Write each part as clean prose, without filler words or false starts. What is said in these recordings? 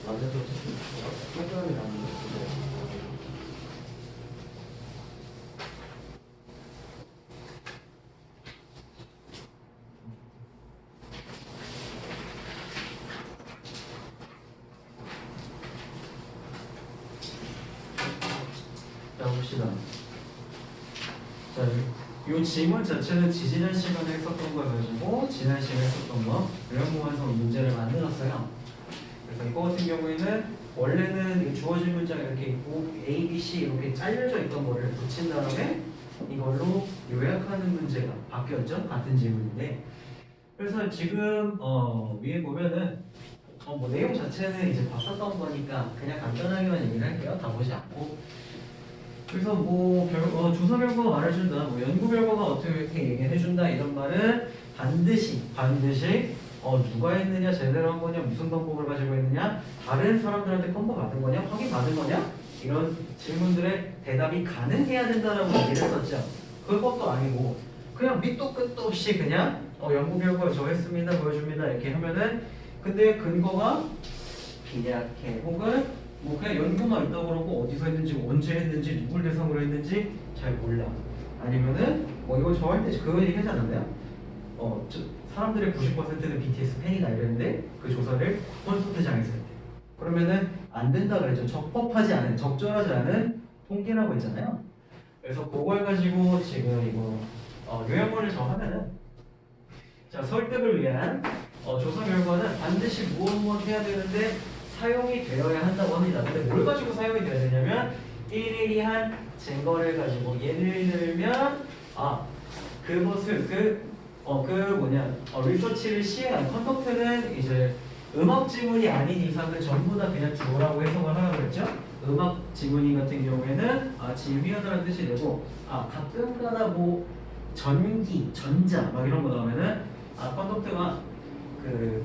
남자도 동그라미 나는 거. 자, 봅시다. 자, 이 지문 자체는 지난 시간에 했었던 거 가지고 지난 시간에 했었던 거 요형 완성 문제를 만들었어요. 그래서 이거 같은 경우에는 원래는 주어진 문장 이렇게 있고 A, B, C 이렇게 잘려져 있던 거를 붙인 다음에 이걸로 요약하는 문제가 바뀌었죠. 같은 지문인데. 그래서 지금 위에 보면은 뭐 내용 자체는 이제 봤었던 거니까 그냥 간단하게만 얘기를 할게요. 다 보지 않고. 그래서 뭐 조사 결과가 말해준다, 뭐 연구 결과가 어떻게 얘기해준다 이런 말은 반드시 누가 했느냐, 제대로 한 거냐, 무슨 방법을 가지고 했느냐, 다른 사람들한테 컨퍼 받은 거냐, 확인 받은 거냐 이런 질문들의 대답이 가능해야 된다라고 얘기를 했었죠. 그것도 아니고 그냥 밑도 끝도 없이 그냥 연구 결과 저 했습니다, 보여줍니다 이렇게 하면은 근데 근거가 빈약해 혹은 뭐 그냥 연구만 있다고 그러고 어디서 했는지 언제 했는지 누굴 대상으로 했는지 잘 몰라. 아니면은 뭐 이거 저 할 때 그거 얘기 하지 않았나요? 사람들의 90%는 BTS 팬이다 이랬는데 그 조사를 콘서트장에서 했대. 그러면은 안 된다 그랬죠. 적법하지 않은, 적절하지 않은 통계라고 했잖아요. 그래서 그걸 가지고 지금 이거 요약문을 정하면은 자, 설득을 위한 조사 결과는 반드시 무엇 해야 되는데 사용이 되어야 한다고 합니다. 근데 뭘 가지고 사용이 되어야 되냐면 일일이한 증거를 가지고 예를 들면 그것을 리서치를 시행한 컨덕트는 이제 음악 지문이 아닌 이상은 전부 다 그냥 주어라고 해석을 하라고 그랬죠. 음악 지문이 같은 경우에는 지휘하다라는 뜻이 되고 가끔가다 뭐 전기, 전자 막 이런 거 나오면은 컨덕트가 그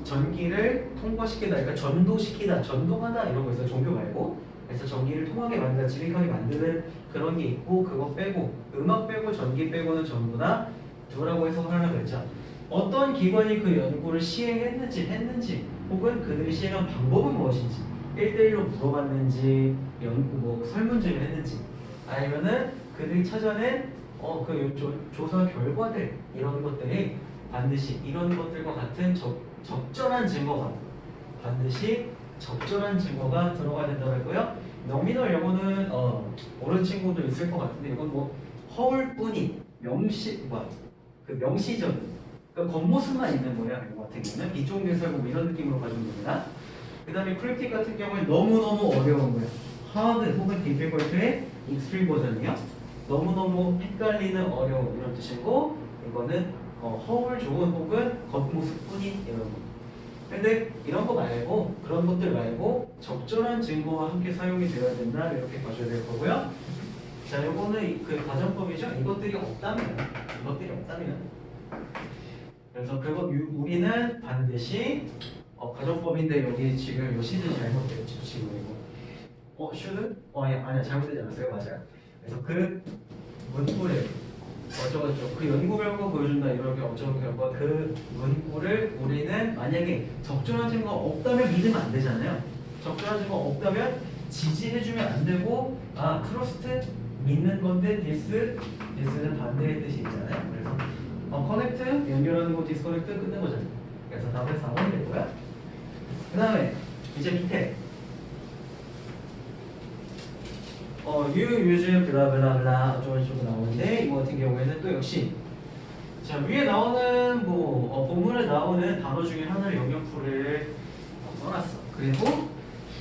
전기를 통과시키다, 그러니까 전도시키다, 전동하다 이런 거 있어요. 종교 말고. 그래서 전기를 통하게 만들다, 지lik하게 만드는 그런 게 있고 그거 빼고 음악 빼고 전기 빼고는 전부 다 누구라고 해석을 하려고 그랬죠. 어떤 기관이 그 연구를 했는지 혹은 그들이 시행한 방법은 무엇인지 1대1로 물어봤는지 연구 뭐 설문지를 했는지 아니면은 그들이 찾아낸 조사 결과들 이런 것들이 반드시 이런 것들과 같은 적절한 증거가 반드시 적절한 증거가 들어가야 된다고요. 영민어 영어는 모르는 친구도 있을 것 같은데 이건 뭐 허울뿐인 명시적인 겉모습만 있는 거예요. 이거 같은 경우는 비종대설고 뭐 이런 느낌으로 가지고 됩니다. 그 다음에 크리틱 같은 경우에 너무너무 어려운 거예요. hard 혹은 difficult의 extreme 버전이요. 너무너무 헷갈리는 어려운 이런 뜻이고 이거는 허울 좋은 혹은 겉모습뿐인 이런 거. 근데 이런 거 말고 그런 것들 말고 적절한 증거와 함께 사용이 되어야 된다 이렇게 봐줘야 될 거고요. 자, 요거는 그 가정법이죠. 이것들이 없다면 그래서 우리는 반드시 가정법인데 여기 지금 요 시즌 잘못되었죠. 지금 이거 should? 아니야 잘못되지 않았어요. 맞아요. 그래서 그 문구를 그 연구 결과 보여준다 이렇게 어쩌고 결과 그 문구를 우리는 만약에 적절한 증거가 없다면 믿으면 안 되잖아요. 적절한 증거가 없다면 지지해주면 안 되고 트러스트 믿는 건데 디스는 반대의 뜻이 있잖아요. 그래서 커넥트 연결하는 거 디스커넥트 끝낸 거잖아요. 그래서 답은 4번이 될 거야. 그 다음에 이제 밑에 유즈 블라블라블라 어쩌고저쩌고 나오는데 이거 같은 경우에는 또 역시 자 위에 나오는 본문에 나오는 단어 중에 하나를 영역풀을 써놨어. 그리고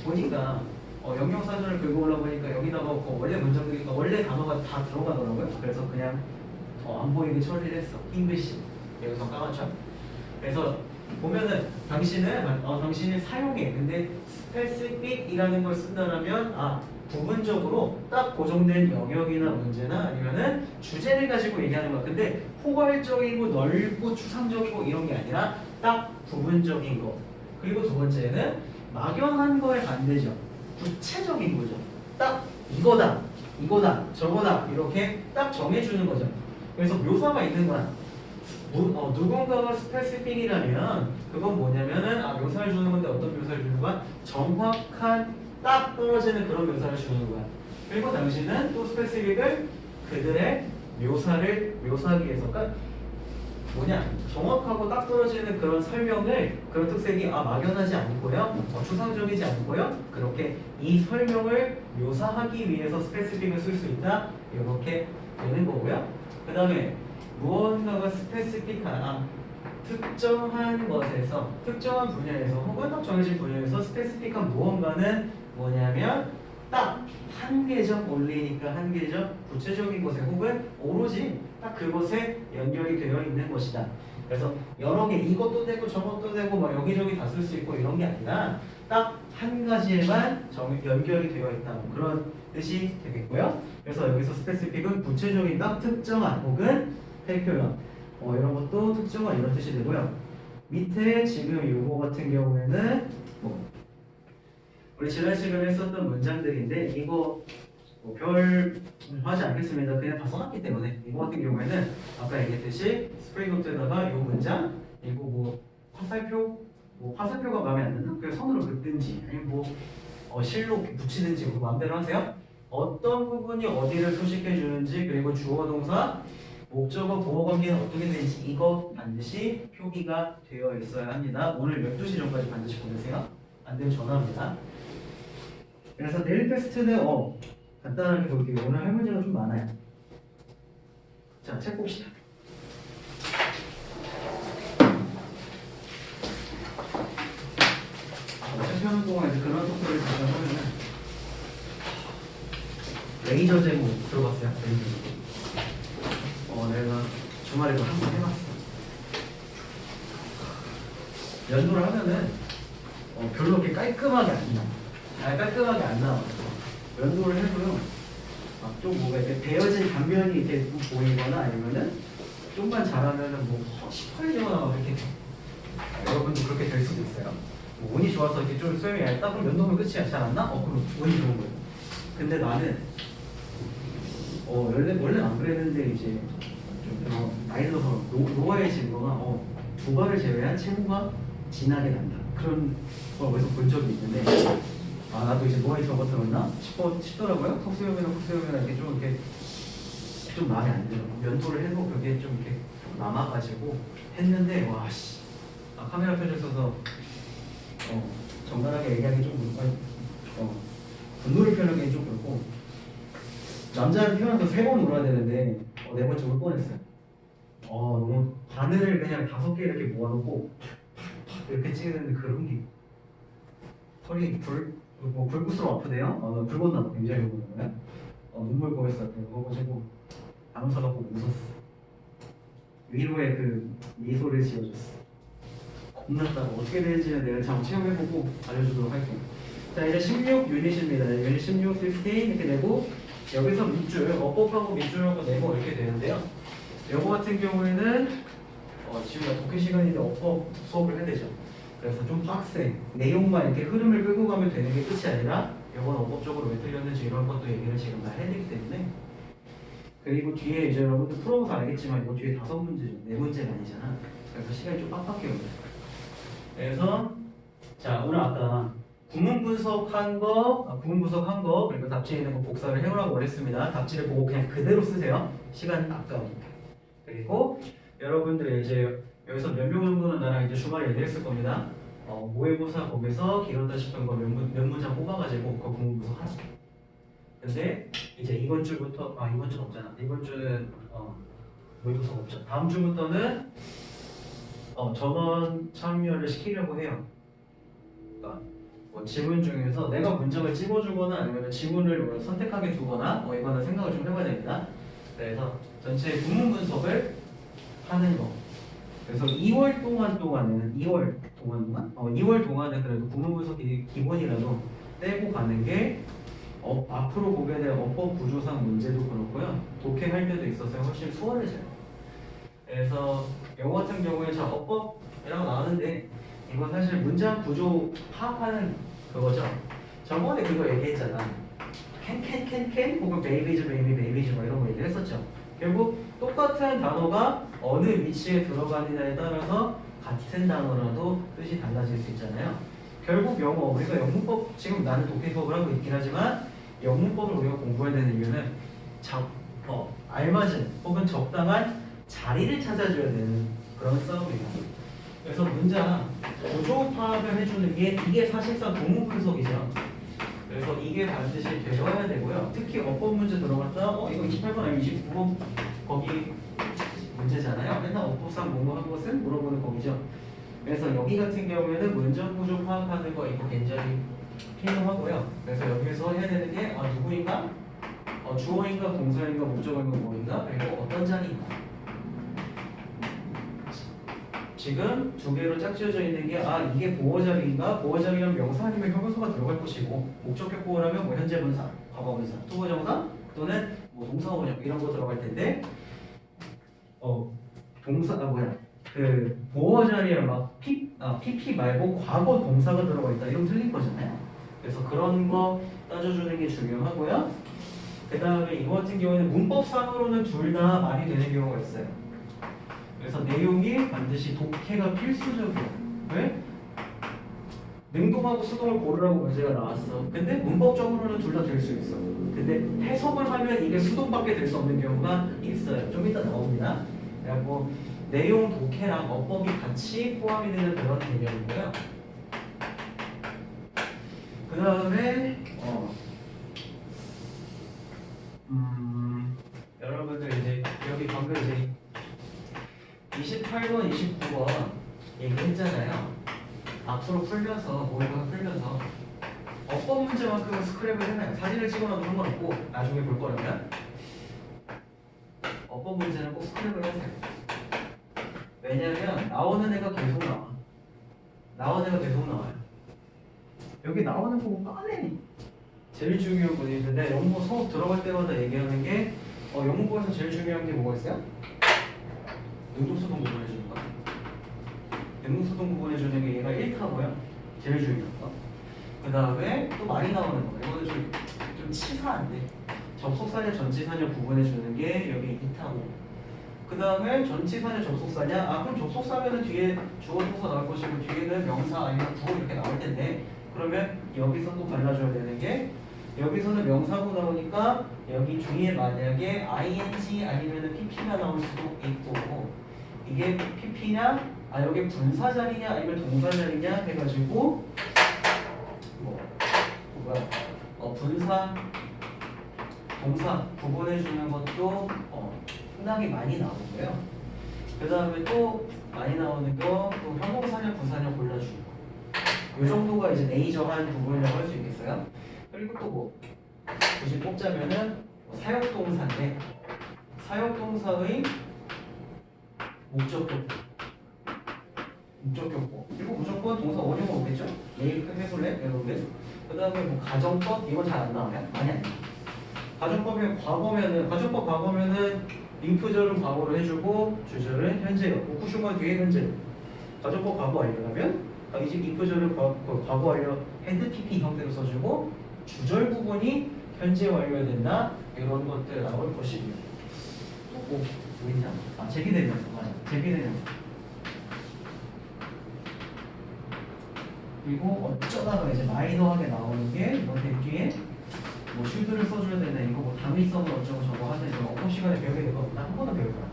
보니까 영역사전을 긁어 올라보니까 여기다가 원래 문장들이 원래 단어가 다 들어가더라고요. 그래서 그냥 안 보이게 처리를 했어. 잉글리시 여기서 까맣죠. 그래서 보면은 당신이 사용해. 근데 specific이라는 걸 쓴다라면 부분적으로 딱 고정된 영역이나 문제나 아니면은 주제를 가지고 얘기하는 거야. 근데 포괄적이고 넓고 추상적이고 이런 게 아니라 딱 부분적인 거. 그리고 두 번째는 막연한 거에 반대죠. 구체적인 거죠. 딱 이거다, 저거다 이렇게 딱 정해주는 거죠. 그래서 묘사가 있는 거야. 누군가가 스페시픽이라면 그건 뭐냐면은 묘사를 주는 건데 어떤 묘사를 주는 거야? 정확한 딱 떨어지는 그런 묘사를 주는 거야. 그리고 당신은 또 스페시픽을 그들의 묘사를 묘사하기 위해서 그러니까 뭐냐 정확하고 딱 떨어지는 그런 설명을 그런 특색이 막연하지 않고요 추상적이지 않고요 그렇게 이 설명을 묘사하기 위해서 스페시픽을 쓸 수 있다 이렇게 되는 거고요. 그 다음에 무언가가 스페시픽한 특정한 것에서 특정한 분야에서 혹은 딱 정해진 분야에서 스페시픽한 무언가는 뭐냐면 딱 한계적 원리니까 한계적 구체적인 것에 혹은 오로지 딱 그것에 연결이 되어 있는 것이다. 그래서 여러 개 이것도 되고 저것도 되고 막 여기저기 다 쓸 수 있고 이런 게 아니라 딱 한 가지에만 연결이 되어 있다. 뭐 그런 뜻이 되겠고요. 그래서 여기서 스페시픽은 구체적인 딱 특정한 혹은 페큐런 이런 것도 특정한 이런 뜻이 되고요. 밑에 지금 요거 같은 경우에는 우리 지난 시간에 했었던 문장들인데 이거 별 하지 않겠습니다. 그냥 다 써놨기 때문에 이거 같은 경우에는 아까 얘기했듯이 스프링노트에다가 이 문장 이거 화살표가 마음에 안 드나? 그냥 손으로 긋든지 아니면 실로 붙이든지 그거 마음대로 하세요. 어떤 부분이 어디를 소식해 주는지 그리고 주어 동사 목적어 보호 관계는 어떻게 되는지 이거 반드시 표기가 되어 있어야 합니다. 오늘 12시 전까지 반드시 보내세요. 안 되면 전화합니다. 그래서 내일 테스트는 간단하게 볼게요. 오늘 할 문제가 좀 많아요. 자, 책 봅시다. 책 펴는 동안 이제 그런 토크를 잠깐 하면은 레이저 제목 들어봤어요? 레이저 제목. 내가 주말에 그거 한번 해봤어. 연도를 하면은 별로 그렇게 깔끔하게 안 나와. 깔끔하게 안 나와. 연도를 해도요. 좀 뭐가 이렇게 베어진 단면이 이렇게 보이거나 아니면은 좀만 잘하면은 18년이나 이렇게 여러분도 그렇게 될 수도 있어요. 운이 좋아서 이렇게 좀 수염이 얇다 그럼 연도면 끝이야. 잘 안 나? 그럼 운이 좋은 거예요. 근데 나는 원래 안 그랬는데 이제 좀 나이 들어서 노화해진 거가 두 발을 제외한 체구가 진하게 난다. 그런 걸 어디서 본 적이 있는데 나도 이제 노화해진 것 같았나 싶더라고요. 턱수염이나 이렇게 좀 마음에 안 들어. 면도를 해도 그게 좀 이렇게 남아가지고 했는데 카메라 켜져 있어서 정갈하게 얘기하기 좀 분노를 표현하기 좀 그렇고 남자를 태어나서 3번 울어야 되는데 4번째 울 뻔했어요. 너무 바늘을 그냥 5개 이렇게 모아놓고 이렇게 찍는데 그런 게 털이 불구스러워 아프대요. 불 건나 봐. 굉장히 보는 거야. 눈물 보였어요. 그래가지고 간호사가 보고 웃었어. 위로의 그 미소를 지어줬어. 겁났다고. 어떻게 되는지는 내가 잠 체험해보고 알려주도록 할게요. 자, 이제 16 유닛입니다. 유닛 16, 15 이렇게 내고 여기서 밑줄, 어법하고 밑줄하고 내고 이렇게 되는데요. 요거 같은 경우에는 지금 독해 시간인데 어법 수업을 해야 되죠. 그래서 좀 빡세. 내용만 이렇게 흐름을 끌고 가면 되는 게 끝이 아니라 요건 어법적으로 왜 틀렸는지 이런 것도 얘기를 지금 다 해야 되기 때문에 그리고 뒤에 이제 여러분들 풀어서 알겠지만 이거 뒤에 5문제죠. 4문제가 아니잖아. 그래서 시간이 좀 빡빡해요. 그래서 자 오늘 아까 구문 분석한 거 그리고 답지에 있는 거 복사를 해오라고 원했습니다. 답지를 보고 그냥 그대로 쓰세요. 시간 아까우니까. 그리고 여러분들 이제 여기서 몇 명 정도는 나랑 이제 주말에 얘기했을 겁니다. 모의고사 거기서 길었다 싶은 거 몇 문장 뽑아가지고 그 구문 분석하자. 근데 이제 이번 주부터 이번 주는 없잖아. 이번 주는 모의고사 없죠. 다음 주부터는 전원 참여를 시키려고 해요. 그러니까 지문 중에서 내가 문장을 찍어주거나 아니면 지문을 선택하게 두거나 이거는 생각을 좀 해봐야 됩니다. 그래서 전체 구문 분석을 하는 거. 그래서 2월 동안은 2월 동안은 그래도 구문 분석 기본이라도 떼고 가는 게 앞으로 보게 될 어법 구조상 문제도 그렇고요. 독해할 때도 있어서 훨씬 수월해져요. 그래서 영어 같은 경우에 어법이라고 나오는데 이건 사실 문장 구조 파악하는 그거죠. 저번에 그거 얘기했잖아. 캔 혹은 베이비즈 뭐 이런 거 얘기했었죠. 결국 똑같은 단어가 어느 위치에 들어가느냐에 따라서 같은 단어라도 뜻이 달라질 수 있잖아요. 결국 영어, 우리가 영문법, 지금 나는 독해수업을 하고 있긴 하지만 영문법을 우리가 공부해야 되는 이유는 알맞은 혹은 적당한 자리를 찾아줘야 되는 그런 싸움이에요. 그래서 문장 구조 파악을 해주는 게 이게 사실상 도문 분석이죠. 그래서 이게 반드시 되어야 되고요. 특히 어법 문제 들어갔다, 이거 28번 아니면 29번 거기 문제잖아요. 맨날 어법상 뭐한 것은 물어보는 거기죠. 그래서 여기 같은 경우에는 문장 구조 파악하는 거 이거 굉장히 필요하고요. 그래서 여기서 해야 되는 게 누구인가? 주어인가 동사인가 목적어인가 뭐인가? 그리고 어떤 자리인가? 지금 두 개로 짝지어져 있는 게 이게 보어 자리인가? 보어 자리면 명사 아니면 형용사가 들어갈 것이고 목적격 보어라면 뭐 현재 분사, 과거 분사, 투부 정사 또는 뭐 동사 원형 이런 거 들어갈 텐데 그 보어 자리에 막 PP 말고 과거 동사가 들어가 있다 이러면 틀린 거잖아요. 그래서 그런 거 따져주는 게 중요하고요. 그 다음에 이거 같은 경우에는 문법상으로는 둘 다 말이 되는 경우가 있어요. 그래서 내용이 반드시 독해가 필수적이에요. 왜? 능동하고 수동을 고르라고 문제가 나왔어. 근데 문법적으로는 둘 다 될 수 있어. 근데 해석을 하면 이게 수동밖에 될 수 없는 경우가 있어요. 좀 이따 나옵니다. 그리고 내용 독해랑 어법이 같이 포함이 되는 그런 개념이고요. 그 다음에 여러분들 이제 여기 방금 이제 28번, 29번 얘기했잖아요. 앞으로 풀려서 모의고사 풀려서 어법 문제만큼은 스크랩을 해놔요. 사진을 찍어놔도 상관없고 나중에 볼 거라면 어법 문제는 꼭 스크랩을 하세요. 왜냐면 나오는 애가 계속 나와. 나오는 애가 계속 나와요. 여기 나오는 거 빠네. 제일 중요한 분이 있는데 영문고 수업 들어갈 때마다 얘기하는 게 영문고에서 제일 중요한 게 뭐가 있어요? 능동수동 구분해주는 거. 능동수동 구분해주는 게 얘가 1타고요. 제일 중요한 거. 그 다음에 또 많이 나오는 거. 이거는 좀 치사한데 접속사냐 전치사냐 구분해주는 게 여기 2타고. 그 다음에 전치사냐 접속사냐? 그럼 접속사면은 뒤에 주어 동사 나올 것이고 뒤에는 명사 아니면 구어 이렇게 나올 텐데 그러면 여기서도 발라줘야 되는 게 여기서는 명사고 나오니까 여기 뒤에 만약에 ing 아니면 pp가 나올 수도 있고 이게 pp냐 여기 분사 자리냐 아니면 동사 자리냐 해가지고 분사 동사 구분해주는 것도 상당히 많이 나오고요. 그 다음에 또 많이 나오는 거 또 형용사냐 분사냐 골라주는 거. 이 정도가 이제 메이저한 부분이라고 할 수 있겠어요. 그리고 또 뭐 굳이 뽑자면은 사역동사인데 사역동사의 목적격보 그리고 무조건 동사 원형은 오겠죠? 내일 해볼래? 여러분들 그 다음에 뭐 가정법 이건 잘 안 나와요? 많이 안 나와요. 가정법이 가정법 과거면은 링크절은 과거로 해주고 주절은 현재요. 쿠슈가 뒤에 현재. 가정법 과거 완료하면 이제 링크절은 과거 완료 핸드 PP 형태로 써주고 주절 부분이 현재 완료해야 된다. 이런 것들 나올 것이고요. 또 뭐 있냐? 제기되면서 맞아. 제기되면서. 그리고 어쩌다가 이제 마이너하게 나오는 게 이번 뒤에 뭐 쉴드를 써줘야 되나 이거 뭐 당위성을 어쩌고 저거 하는 이거 어법 시간에 배우게 되고 나 한 번도 배울 거야.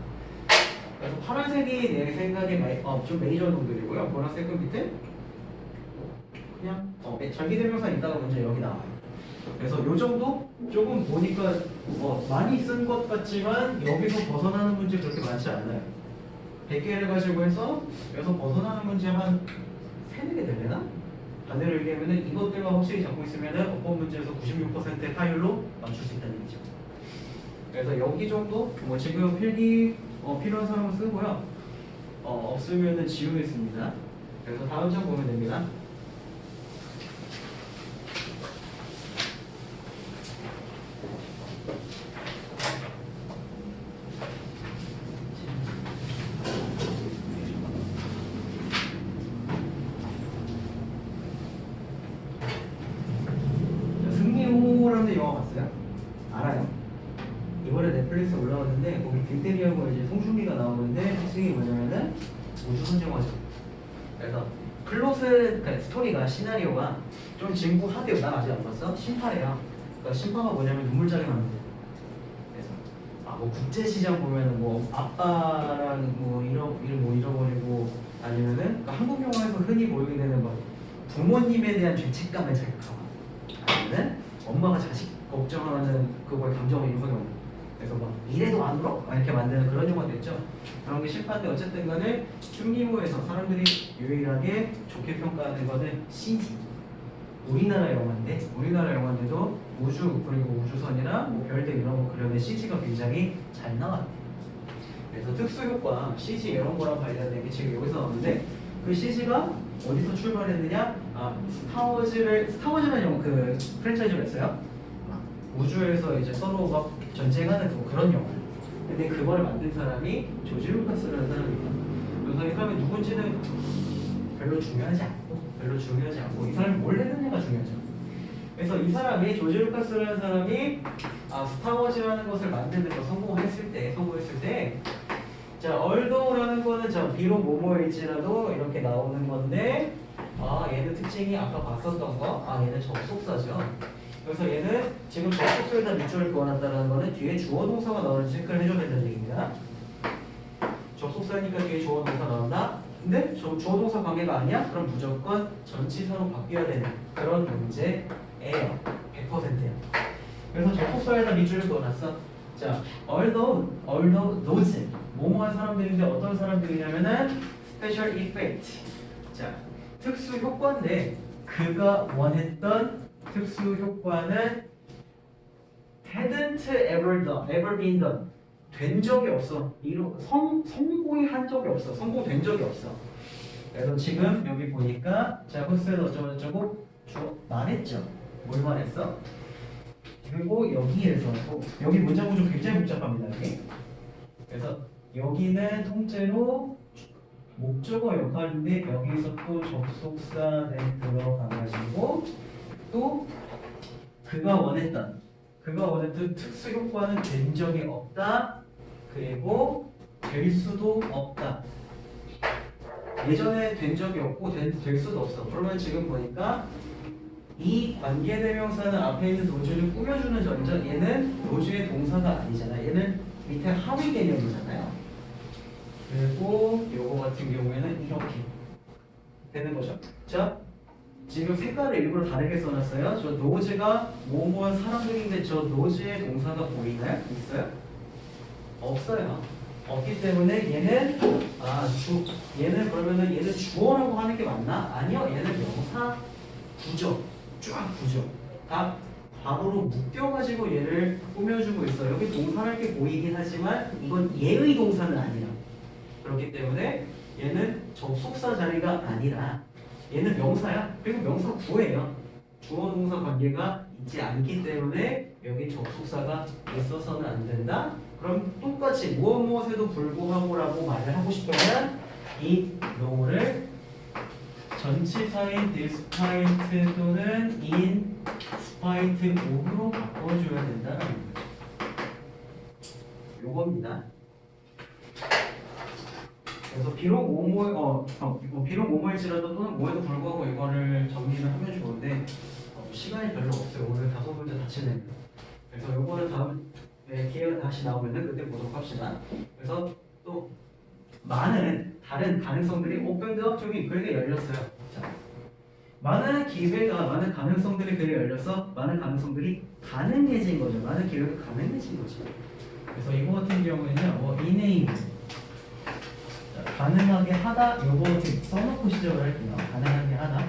그래서 파란색이 내 생각에 좀 메이저 놈들이고요. 보라색은 밑에 그냥 절기대명사 있다가 문제 여기 나와요. 그래서 요 정도 조금 보니까 많이 쓴 것 같지만 여기서 벗어나는 문제 그렇게 많지 않아요. 100개를 가지고 해서 여기서 벗어나는 문제 한 3-4개 되려나? 반대로 얘기하면 이것들만 확실히 잡고 있으면 어법 문제에서 96%의 타율로 맞출 수 있다는 얘기죠. 그래서 여기 정도 뭐 지금 필기 필요한 사람은 쓰고요. 없으면 지우겠습니다. 그래서 다음 장 보면 됩니다. 승리호라는 영화 봤어요? 알아요? 이번에 넷플릭스에 올라왔는데 거기 김태리하고 이제 송중기가 나오는데 특징이 뭐냐면은 우주 선정화죠. 그래서 플롯은 그러니까 스토리가 시나리오가 좀 진부하대요. 난 아직 안 봤어. 심파래요. 그러니까 심파가 뭐냐면 눈물자게 만든대. 그래서 뭐 국제시장 보면은 뭐 아빠랑 뭐 이름 뭐 잃어버리고 아니면은 그러니까 한국 영화에서 흔히 보이게 되는 뭐 부모님에 대한 죄책감을 자극하고 아니면은 엄마가 자식 걱정하는 그거에 감정을 일으키는 그래서 막 이래도 안 울어? 막 이렇게 만드는 그런 영화도 있죠. 그런 게 심판데 어쨌든 간에 흉리호에서 사람들이 유일하게 좋게 평가하는 거는 CG. 우리나라 영화인데도 우주 그리고 우주선이랑 뭐 별들 이런 거 그려낸 CG가 굉장히 잘 나왔대. 그래서 특수효과, CG 이런 거랑 관련된 게 지금 여기서 나오는데 그 CG가 어디서 출발했느냐? 스타워즈라는 영화 그 프랜차이즈가 있어요. 우주에서 이제 서로 막 전쟁하는 그런 영화. 근데 그거를 만든 사람이 조지 루카스라는 사람입니다. 그래서 이 사람이 누군지는 별로 중요하지 않고 이 사람이 뭘 했느냐가 중요하죠. 그래서 이 사람이 조지 루카스라는 사람이 스타워즈라는 것을 만드는 거 성공했을 때 자, 얼도라는 거는 자 비록 모모일지라도 이렇게 나오는 건데 얘는 특징이 아까 봤었던 거 얘는 접속사죠. 그래서 얘는 지금 접속사에다 밑줄을 그어놨다는 거는 뒤에 주어 동사가 나오는지 체크를 해줘야 된다는 얘기입니다. 접속사니까 뒤에 주어 동사 나온다. 근데 주어 동사 관계가 아니야? 그럼 무조건 전치사로 바뀌어야 되는 그런 문제예요. 100%야. 그래서 접속사에다 밑줄을 그어놨어. 자, although those 뭐뭐한 사람들인데 어떤 사람들이냐면은 special effect. 자, 특수 효과인데 그가 원했던 특수 효과는 hadn't ever been done. 된 적이 없어. 성공이 한 적이 없어. 성공된 적이 없어. 그래서 지금 여기 보니까 자, 호스는 어쩌고 말했죠. 뭘 말했어? 그리고 여기에서 여기 문장 구조 굉장히 복잡합니다. 여기. 그래서 여기는 통째로 목적어 역할인데 여기서 또 접속사 들어가가지고 또 그가 원했던 특수 효과는 된 적이 없다. 그리고 될 수도 없다. 예전에 된 적이 없고 될 수도 없어. 그러면 지금 보니까 이 관계대명사는 앞에 있는 도주를 꾸며주는 전전 얘는 도주의 동사가 아니잖아. 얘는 밑에 하위 개념이잖아요. 그리고 요거 같은 경우에는 이렇게 되는 거죠. 자, 지금 색깔을 일부러 다르게 써놨어요. 저 노즈가 뭐뭐한 사람들인데 저 노즈의 동사가 보이나요? 있어요? 없어요. 없기 때문에 얘는 얘는 그러면은 얘는 주어라고 하는 게 맞나? 아니요. 얘는 명사 구조. 쫙 구조. 다 과거로 묶여가지고 얘를 꾸며주고 있어요. 여기 동사랄 게 보이긴 하지만 이건 얘의 동사는 아니라. 그렇기 때문에 얘는 접속사 자리가 아니라 얘는 명사야. 그리고 명사 구예요. 주어 동사 관계가 있지 않기 때문에 여기 접속사가 있어서는 안 된다. 그럼 똑같이 무엇에도 불구하고라고 말을 하고 싶으면 이 no를 전치사인 despite 또는 in spite of로 바꿔줘야 된다는 거죠. 요겁니다. 그래서 비록 뭐뭐일지라도 또는 뭐에도 불구하고 이거를 정리를 하면 좋은데 시간이 별로 없어요. 오늘 5문제 다 치네요. 그래서 요거는 다음 기회가 다시 나오면은 그때 보도록 합시다. 그래서 또 많은 다른 가능성들이 오픈되어 쪽이 그에게 열렸어요. 자, 많은 가능성들이 그에게 열려서 많은 가능성들이 가능해진 거죠. 많은 기회가 가능해진 거죠. 그래서 이거 같은 경우에는 enable 가능하게 하다 요거 써놓고 시작을 할게요. 가능하게 하다.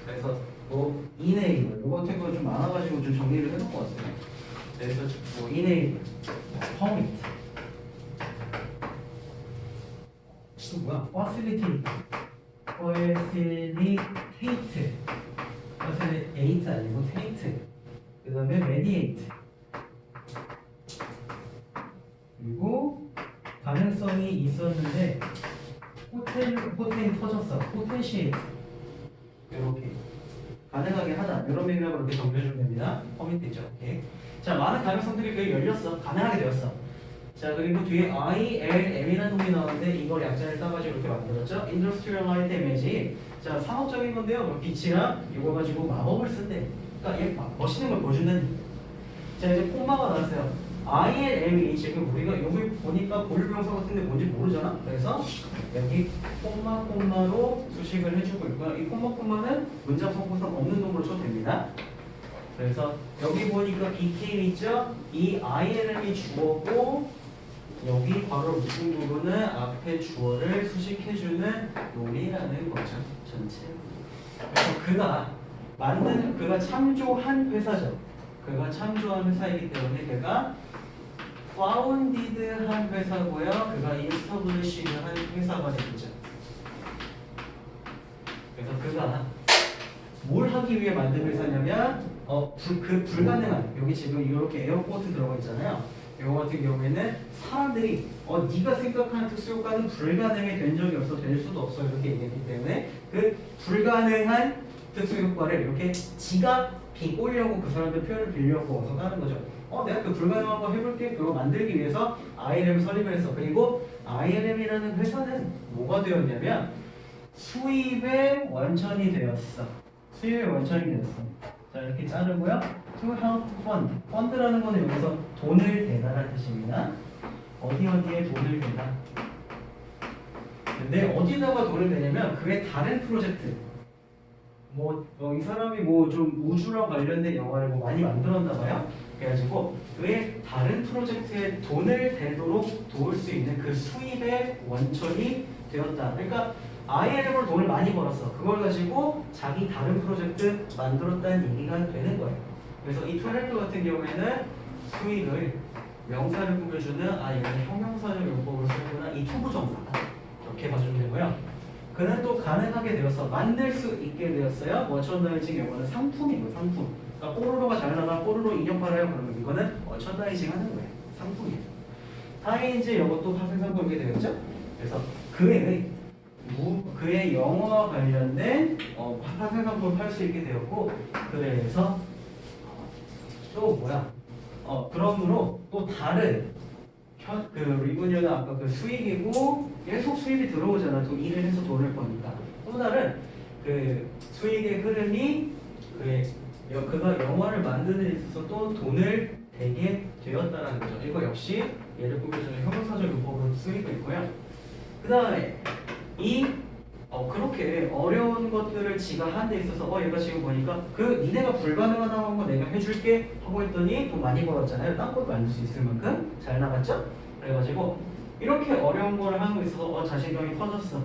그래서 enable 요거 같은 거 좀 많아가지고 좀 정리를 해놓을 것 같아요. 그래서 enable, permit 또 뭐야? facilitate 아니고 take 그 다음에 mediate 그리고 가능성이 있었는데 포텐이 터졌어. 포텐시에이트 이렇게 가능하게 하다 이런 맥락으로 이렇게 정리해주면 됩니다. 퍼밋 되죠. 오케이. 자, 많은 가능성들이 그게 열렸어. 가능하게 되었어. 자, 그리고 뒤에 ILM이라는 놈이 나오는데 이걸 약자를 따가지고 이렇게 만들었죠. Industrial Light Image. 자, 상업적인 건데요. 빛이랑 이거 가지고 마법을 쓴대. 그러니까 얘 멋있는 걸 보여준다는. 자, 이제 콤마가 나왔어요. ILM이 지금 우리가 여기 보니까 고유명사 같은데 뭔지 모르잖아. 그래서 여기 콤마로 수식을 해주고 있고요. 이 콤마는 문장 성구성 없는 놈으로 쳐도 됩니다. 그래서 여기 보니까 BK 있죠? 이 ILM이 주어고 여기 바로 무슨 부분은 앞에 주어를 수식해주는 놈이라는 거죠. 전체. 그래서 그가 창조한 회사죠. 그가 창조한 회사이기 때문에 그가 founded한 회사고요. 그가 established한 회사가 되겠죠. 그래서 그가 뭘 하기 위해 만든 회사냐면 그 불가능한 여기 지금 이렇게 에어포트 들어가 있잖아요. 이거 같은 경우에는 사람들이 네가 생각하는 특수효과는 불가능해 된 적이 없어 될 수도 없어 이렇게 얘기했기 때문에 그 불가능한 특수효과를 이렇게 지가 비꼬려고 그 사람들 표현을 빌려고 어서 하는 거죠. 내가 그 불가능한 거 해볼게. 그거 만들기 위해서 ILM 설립을 했어. 그리고 ILM이라는 회사는 뭐가 되었냐면 수입의 원천이 되었어. 수입의 원천이 되었어. 자, 이렇게 자르고요. To help fund. fund라는 거는 여기서 돈을 대다라는 뜻입니다. 어디에 돈을 대다. 근데 어디다가 돈을 대냐면 그의 다른 프로젝트. 이 사람이 좀 우주랑 관련된 영화를 많이 만들었나 봐요. 그래가지고 그의 다른 프로젝트에 돈을 대도록 도울 수 있는 그 수입의 원천이 되었다. 그러니까 ILM으로 돈을 많이 벌었어. 그걸 가지고 자기 다른 프로젝트 만들었다는 얘기가 되는 거예요. 그래서 이 트레블 같은 경우에는 수익을 명사를 꾸며주는 얘는 형용사를 용법으로 쓰구나. 이 투부정사다. 이렇게 봐주면 되고요. 그는 또 가능하게 되었어. 만들 수 있게 되었어요. 머천다이징 영어는 상품이고 상품. 그러니까 뽀로로가 잘 나가 뽀로로 인형 팔아요. 그러면 이거는 머천다이징 하는 거예요. 상품이에요. 다행히 이제 이것도 파생상품이게 되었죠. 그래서 그의 영어와 관련된 파생상품을 팔 수 있게 되었고 그래서 또 그러므로 또 다른 그 리브뉴는 아까 그 수익이고 계속 수입이 들어오잖아. 또 일을 해서 돈을 버니까. 또 다른 그 수익의 흐름이 그가 영화를 만드는 데 있어서 또 돈을 대게 되었다는 거죠. 이거 역시 예를 꾸며주는 형용사적 용법으로 쓰이고 있고요. 그 다음에 그렇게 어려운 것들을 지가 한 데 있어서 얘가 지금 보니까 니네가 불가능하다고 한 거 내가 해줄게 하고 했더니 돈 많이 벌었잖아요. 딴 것도 만들 수 있을 만큼 잘 나갔죠? 그래가지고 이렇게 어려운 걸 하고 있어서 자신감이 터졌어.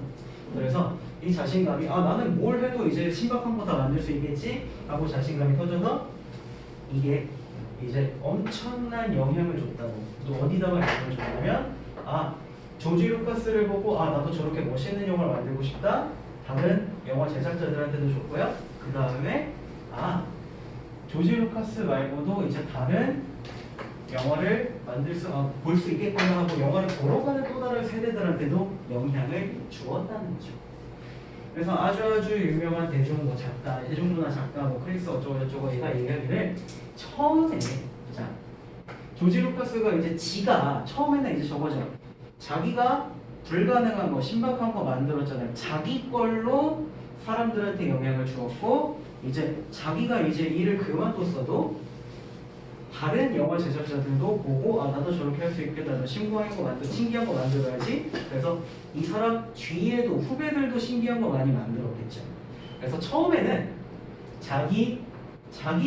그래서 이 자신감이 나는 뭘 해도 이제 신박한 거 다 만들 수 있겠지? 하고 자신감이 터져서 이게 이제 엄청난 영향을 줬다고. 또 어디다가 영향을 줬냐면 조지 루카스를 보고 나도 저렇게 멋있는 영화를 만들고 싶다. 다른 영화 제작자들한테도 줬고요. 그 다음에 조지 루카스 말고도 이제 다른 영화를 볼 수 있겠구나 하고 영화를 보러 가는 또 다른 세대들한테도 영향을 주었다는 거죠. 그래서 아주 유명한 대중문화 작가 크리스 어쩌고 얘가 얘기하기를 처음에 조지 루카스가 이제 지가 처음에는 이제 저거죠. 자기가 불가능한 거, 신박한 거 만들었잖아요. 자기 걸로 사람들한테 영향을 주었고 이제 자기가 이제 일을 그만뒀어도 다른 영화 제작자들도 보고 나도 저렇게 할 수 있겠다. 나도 신기한 거 만들어야지. 그래서 이 사람 뒤에도 후배들도 신기한 거 많이 만들었겠죠. 그래서 처음에는 자기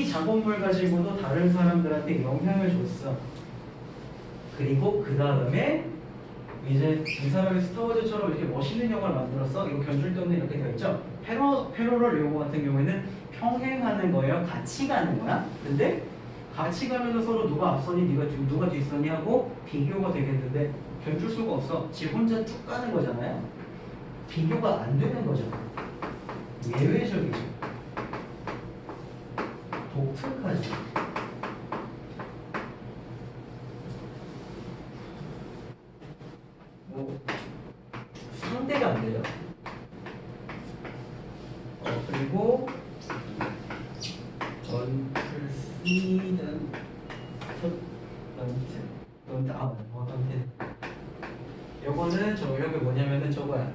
작업물 가지고도 다른 사람들한테 영향을 줬어. 그리고 그 다음에 이제 이 사람이 스타워즈처럼 이렇게 멋있는 영화를 만들었어. 이거 견줄 데 없는 이렇게 되어 있죠. 패러럴 영화 같은 경우에는 평행하는 거예요. 같이 가는 거야. 근데 같이 가면서 서로 누가 앞서니 누가 뒤서니 하고 비교가 되겠는데 견줄 수가 없어. 지 혼자 쭉 가는 거잖아요. 비교가 안 되는 거죠. 예외적이죠. 독특하죠. 상대가 안 돼요. 그리고 don't 뭐야?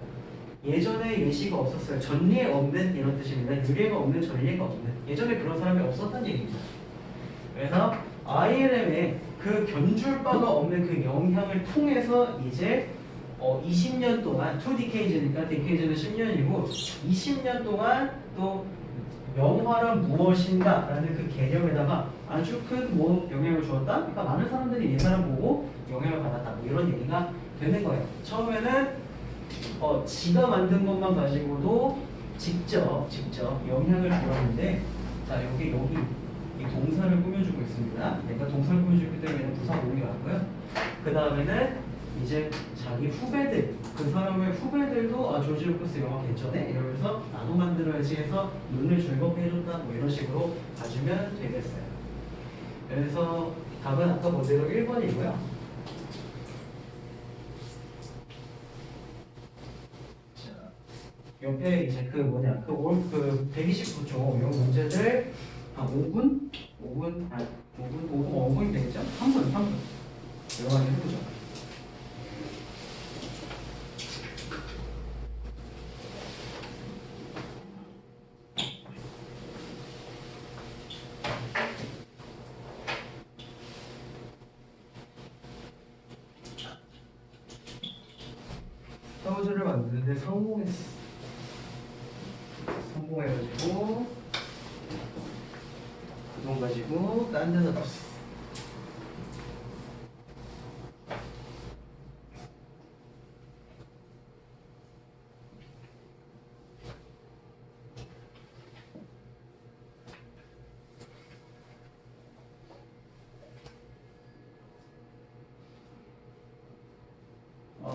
예전에 예시가 없었어요. 전례 없는 이런 뜻입니다. 유례가 없는 전례가 없는. 예전에 그런 사람이 없었다는 얘기입니다. 그래서 ILM에 그 견줄 바가 없는 그 영향을 통해서 이제 20년 동안 2DKG니까 DKG는 10년이고 20년 동안 또 명화란 무엇인가 라는 그 개념에다가 아주 큰 뭐 영향을 주었다? 그러니까 많은 사람들이 이 사람 보고 영향을 받았다 뭐 이런 얘기가 되는 거예요. 처음에는 지가 만든 것만 가지고도 직접 영향을 주었는데 자 여기 이 동사를 꾸며주고 있습니다. 얘가 동사를 꾸며주기 때문에 부사 모음이 왔고요. 그 다음에는 이제 자기 후배들, 그 사람의 후배들도 조지 루커스 영화 개쩌네 이러면서 나도 만들어야지 해서 눈을 즐겁게 해줬다 뭐 이런 식으로 봐주면 되겠어요. 그래서 답은 아까 그대로 1번이고요. 자, 옆에 이제 그 129쪽 이 문제들 한 5분이 되겠죠? 3분 이거 많이 해보죠. 사무실을 만드는데 성공해가지고 그 돈 가지고 딴 데다 넣었어.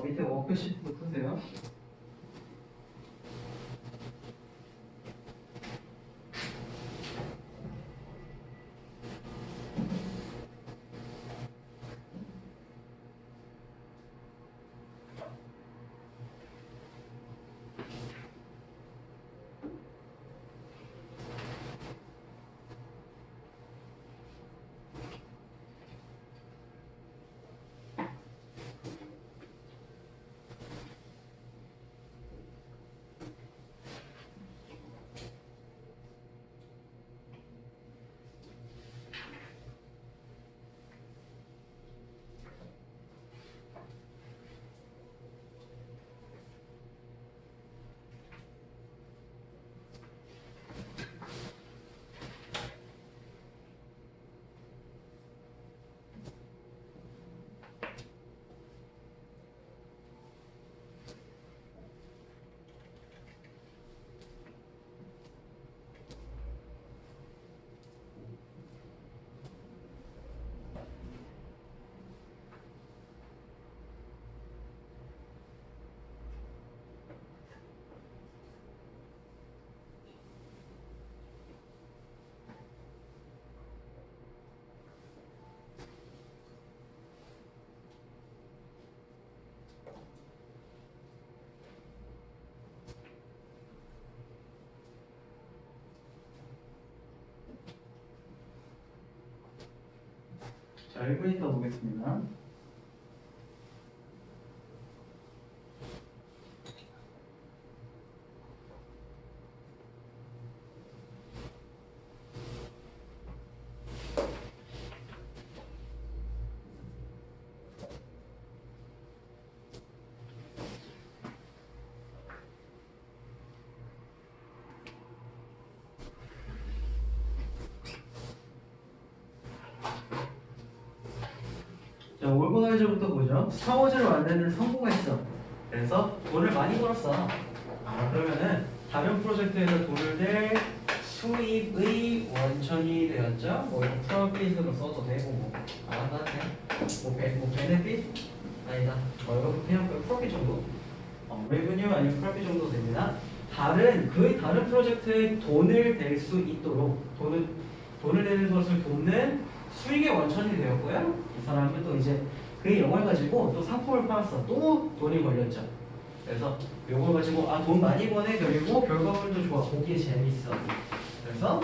밑에 워크시트도 푸세요. 자, 1분 있다 보겠습니다. 자, 올거나이저부터 보죠. 스타워즈를 만드는 데 성공했어. 그래서 돈을 많이 벌었어. 그러면은 다른 프로젝트에서 돈을 낼 수입의 원천이 되었죠. 뭐 이런 프로핏으로 써도 되고 뭐 베네핏? 아니다. 그냥 프로핏 정도? 레브뉴 아니면 프로핏 정도 됩니다. 다른 프로젝트에 돈을 낼 수 있도록 돈을 내는 것을 돕는 수익의 원천이 되었고요. 이 사람은 또 이제 그 영화를 가지고 또 상품을 팔았어. 또 돈이 걸렸죠. 그래서 이걸 가지고 돈 많이 버네. 그리고 결과물도 좋아. 보기에 재밌어. 그래서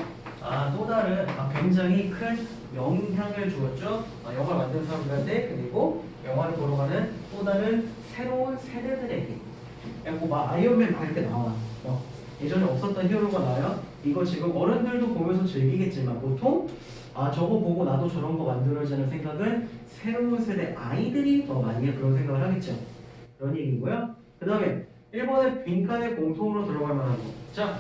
또 다른 굉장히 큰 영향을 주었죠. 영화를 만든 사람들한테 그리고 영화를 보러 가는 또 다른 새로운 세대들에게 뭐 막 아이언맨 막 이렇게 나와. 예전에 없었던 히어로가 나와요. 이거 지금 어른들도 보면서 즐기겠지만 보통 저거 보고 나도 저런 거 만들어지는 생각은 새로운 세대 아이들이 더 많이 그런 생각을 하겠죠. 그런 얘기고요. 그 다음에 1번에 빈칸에 공통으로 들어갈 만한 거. 자,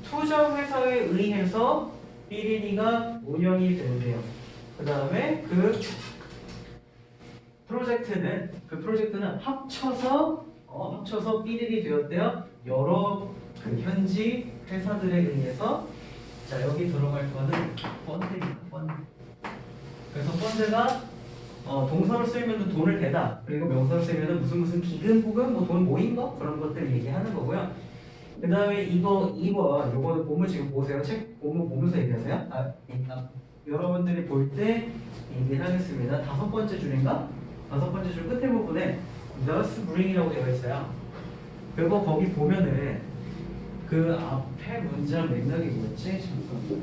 투자 회사에 의해서 삐리리가 운영이 되는데요. 그 다음에 그 프로젝트는 합쳐서 삐리리 되었대요. 여러 그 현지 회사들에 의해서. 자, 여기 들어갈 거는 펀드입니다. 펀드. 그래서 펀드가 동사로 쓰이면 돈을 대다. 그리고 명사로 쓰이면 무슨 기금 혹은 뭐 돈 모인 거 그런 것들 얘기하는 거고요. 그 다음에 이거 2번 요거는 본문 지금 보세요. 책 본문 보면서 얘기하세요. 여러분들이 볼 때 얘기를 하겠습니다. 5번째 줄인가? 5번째 줄 끝에 부분에 thus bring이라고 되어 있어요. 그리고 거기 보면은 그 앞에 문장 맥락이 뭐였지? 잠깐.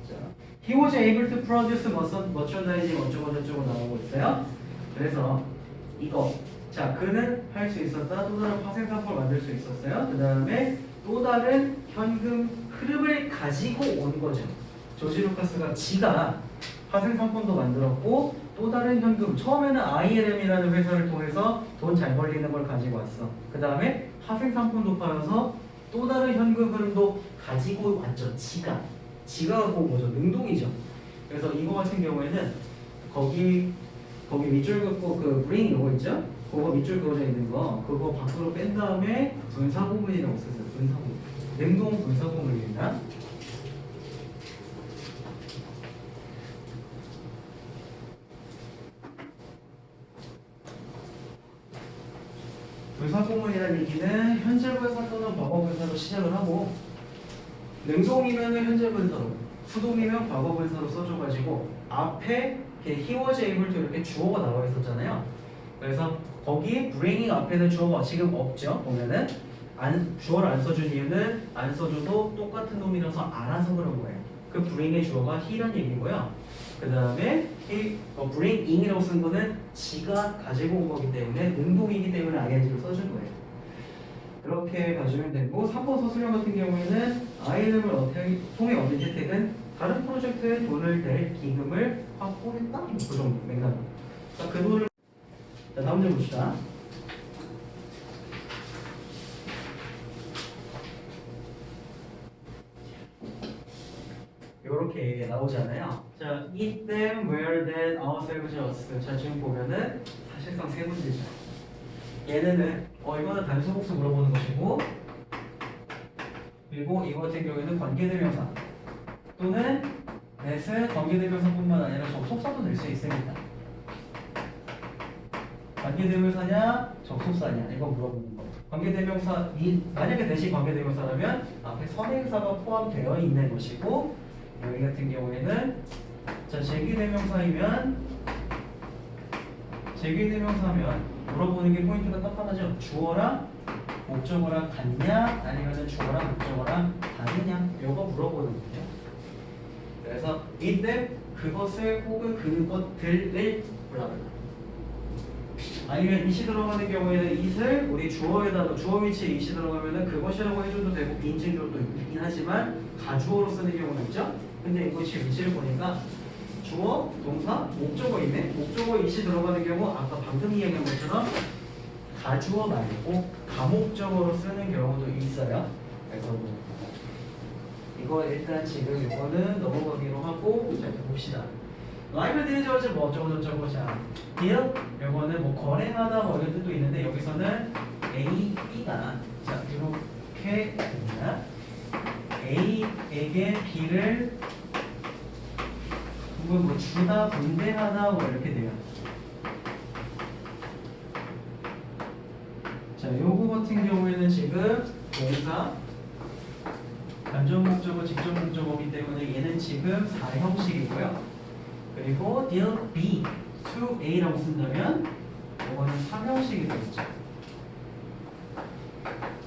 자, he was able to produce merchandising 어쩌고저쩌고 나오고 있어요. 그래서 이거 자, 그는 할 수 있었다. 또 다른 파생상품을 만들 수 있었어요. 그 다음에 또 다른 현금 흐름을 가지고 온 거죠. 조지 루카스가 지가 파생상품도 만들었고 또 다른 현금, 처음에는 ILM이라는 회사를 통해서 돈 잘 벌리는 걸 가지고 왔어. 그 다음에 파생상품도 팔아서 또 다른 현금 흐름도 가지고 왔죠. 지가 갖고 온 거죠. 능동이죠. 그래서 이거 같은 경우에는 거기 밑줄 긋고 그 bring 이거 있죠? 그거 밑줄 그어져 있는 거 그거 밖으로 뺀 다음에 분사구문이라고 썼어요. 분사구문. 능동 분사구문입니다. 분사구문이라는 얘기는 현재분사 또는 과거분사로 시작을 하고 능동이면 현재분사로, 수동이면 과거분사로 써줘가지고 앞에 he was able to 이렇게 주어가 나와 있었잖아요. 그래서 거기 bringing 앞에는 주어가 지금 없죠. 보면은 주어를 안 써준 이유는 안 써줘도 똑같은 놈이라서 알아서 그런 거예요. 그 bring의 주어가 he란 얘기고요. 그 다음에 bringing이라고 쓴 거는 지가 가지고 온 거기 때문에 능동이기 때문에 ing를 써준 거예요. 그렇게 봐주면 되고 3번 서술형 같은 경우에는 ILM을 통해 얻은 혜택은 다른 프로젝트에 돈을 댈 기금을 확보했다? 그 정도 맥락. 자, 그 돈을 다음 줄 봅시다. 이렇게 나오잖아요. 자, eat them, wear them, ourselves, us. 자, 지금 보면은 사실상 세 문제죠. 얘네는 이거는 단수 복수 물어보는 것이고, 그리고 이거 같은 경우에는 관계대명사 또는 that은 관계대명사뿐만 아니라 접속사도 될 수 있습니다. 관계대명사냐 접속사냐 이거 물어보는 거. 관계대명사 만약에 that이 관계대명사라면 앞에 선행사가 포함되어 있는 것이고, 여기 같은 경우에는 자 제기대명사면 물어보는 게 포인트가 딱 하나죠. 주어랑 목적어랑 같냐 아니면 주어랑 목적어랑 다르냐 이거 물어보는 거죠. 그래서 이때 그것을 혹은 그것들을 몰라요. 아니면 이시 들어가는 경우에는 it을 우리 주어에다가 주어 위치에 it이 들어가면은 그것이라고 해줘도 되고 비인칭적도 있긴 하지만 가주어로 쓰는 경우는 있죠. 근데 이거 지금 위치를 보니까 주어, 동사, 목적어 있네. 목적어 it이 들어가는 경우 아까 방금 이야기한 것처럼 가주어 말고 가목적어로 쓰는 경우도 있어요. 그래서 이거 일단 지금 이거는 넘어가기로 하고 자 봅시다. 라이브 디리저즈 뭐 어쩌고저쩌고 자 deal 이거는 뭐 거래하다 뭐 이런 뜻도 있는데 여기서는 A, B가 자 이렇게 됩니다. A에게 B를 뭐 주다, 분배하다 뭐 이렇게 돼요. 자, 요거 같은 경우에는 지금 동사, 간접 목적어, 직접 목적어이기 때문에 얘는 지금 4형식이고요. 그리고 deal B to A라고 쓴다면 이거는 3형식이 되겠죠.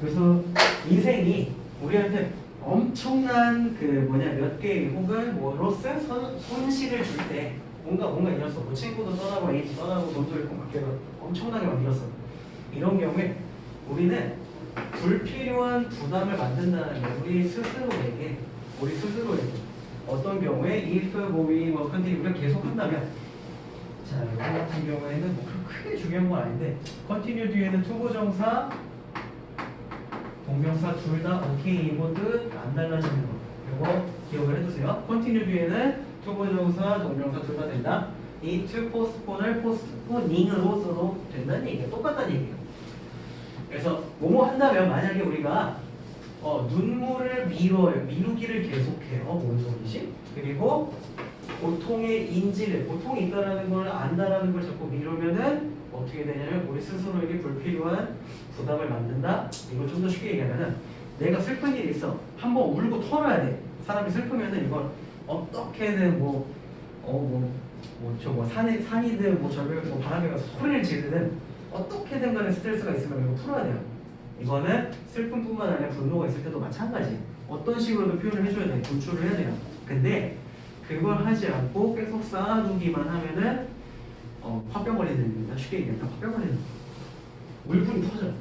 그래서 인생이 우리한테 엄청난 몇 개 혹은 뭐로서 손실을 줄 때 뭔가 잃었어. 뭐 친구도 떠나고 애도 떠나고 돈도 잃고 막 엄청나게 막 잃었어. 이런 경우에 우리는 불필요한 부담을 만든다는 게 우리 스스로에게 어떤 경우에 if, we, 뭐 continue를 계속 한다면 자 이거 같은 경우에는 뭐 크게 중요한 건 아닌데 continue 뒤에는 투부정사 동명사 둘 다 오케이 이거든 안 달라지는 거 이거 기억을 해두세요. continue 뒤에는 투부정사 동명사 둘 다 된다. 이 to postpone을 postponing으로 써도 된다는 얘기예요. 똑같다는 얘기예요. 그래서 뭐뭐 한다면 만약에 우리가 눈물을 미루기를 계속해요. 뭔 소리지? 그리고 고통의 인지를 고통이 있다라는 걸 안다라는 걸 자꾸 미루면은 어떻게 되냐면 우리 스스로에게 불필요한 부담을 만든다. 이거 좀 더 쉽게 얘기하면은 내가 슬픈 일이 있어. 한번 울고 털어야 돼. 사람이 슬프면은 이걸 어떻게든 산이든 절벽 바람에 가서 소리를 지르든 어떻게든 간에 스트레스가 있으면 이거 풀어야 돼요. 이거는 슬픔뿐만 아니라 분노가 있을 때도 마찬가지. 어떤 식으로든 표현을 해줘야 돼. 분출을 해야 돼요. 근데 그걸 하지 않고 계속 쌓아두기만 하면은 화병 걸리는 겁니다. 쉽게 얘기하면 화병 걸리는 거예요. 울분이 터져.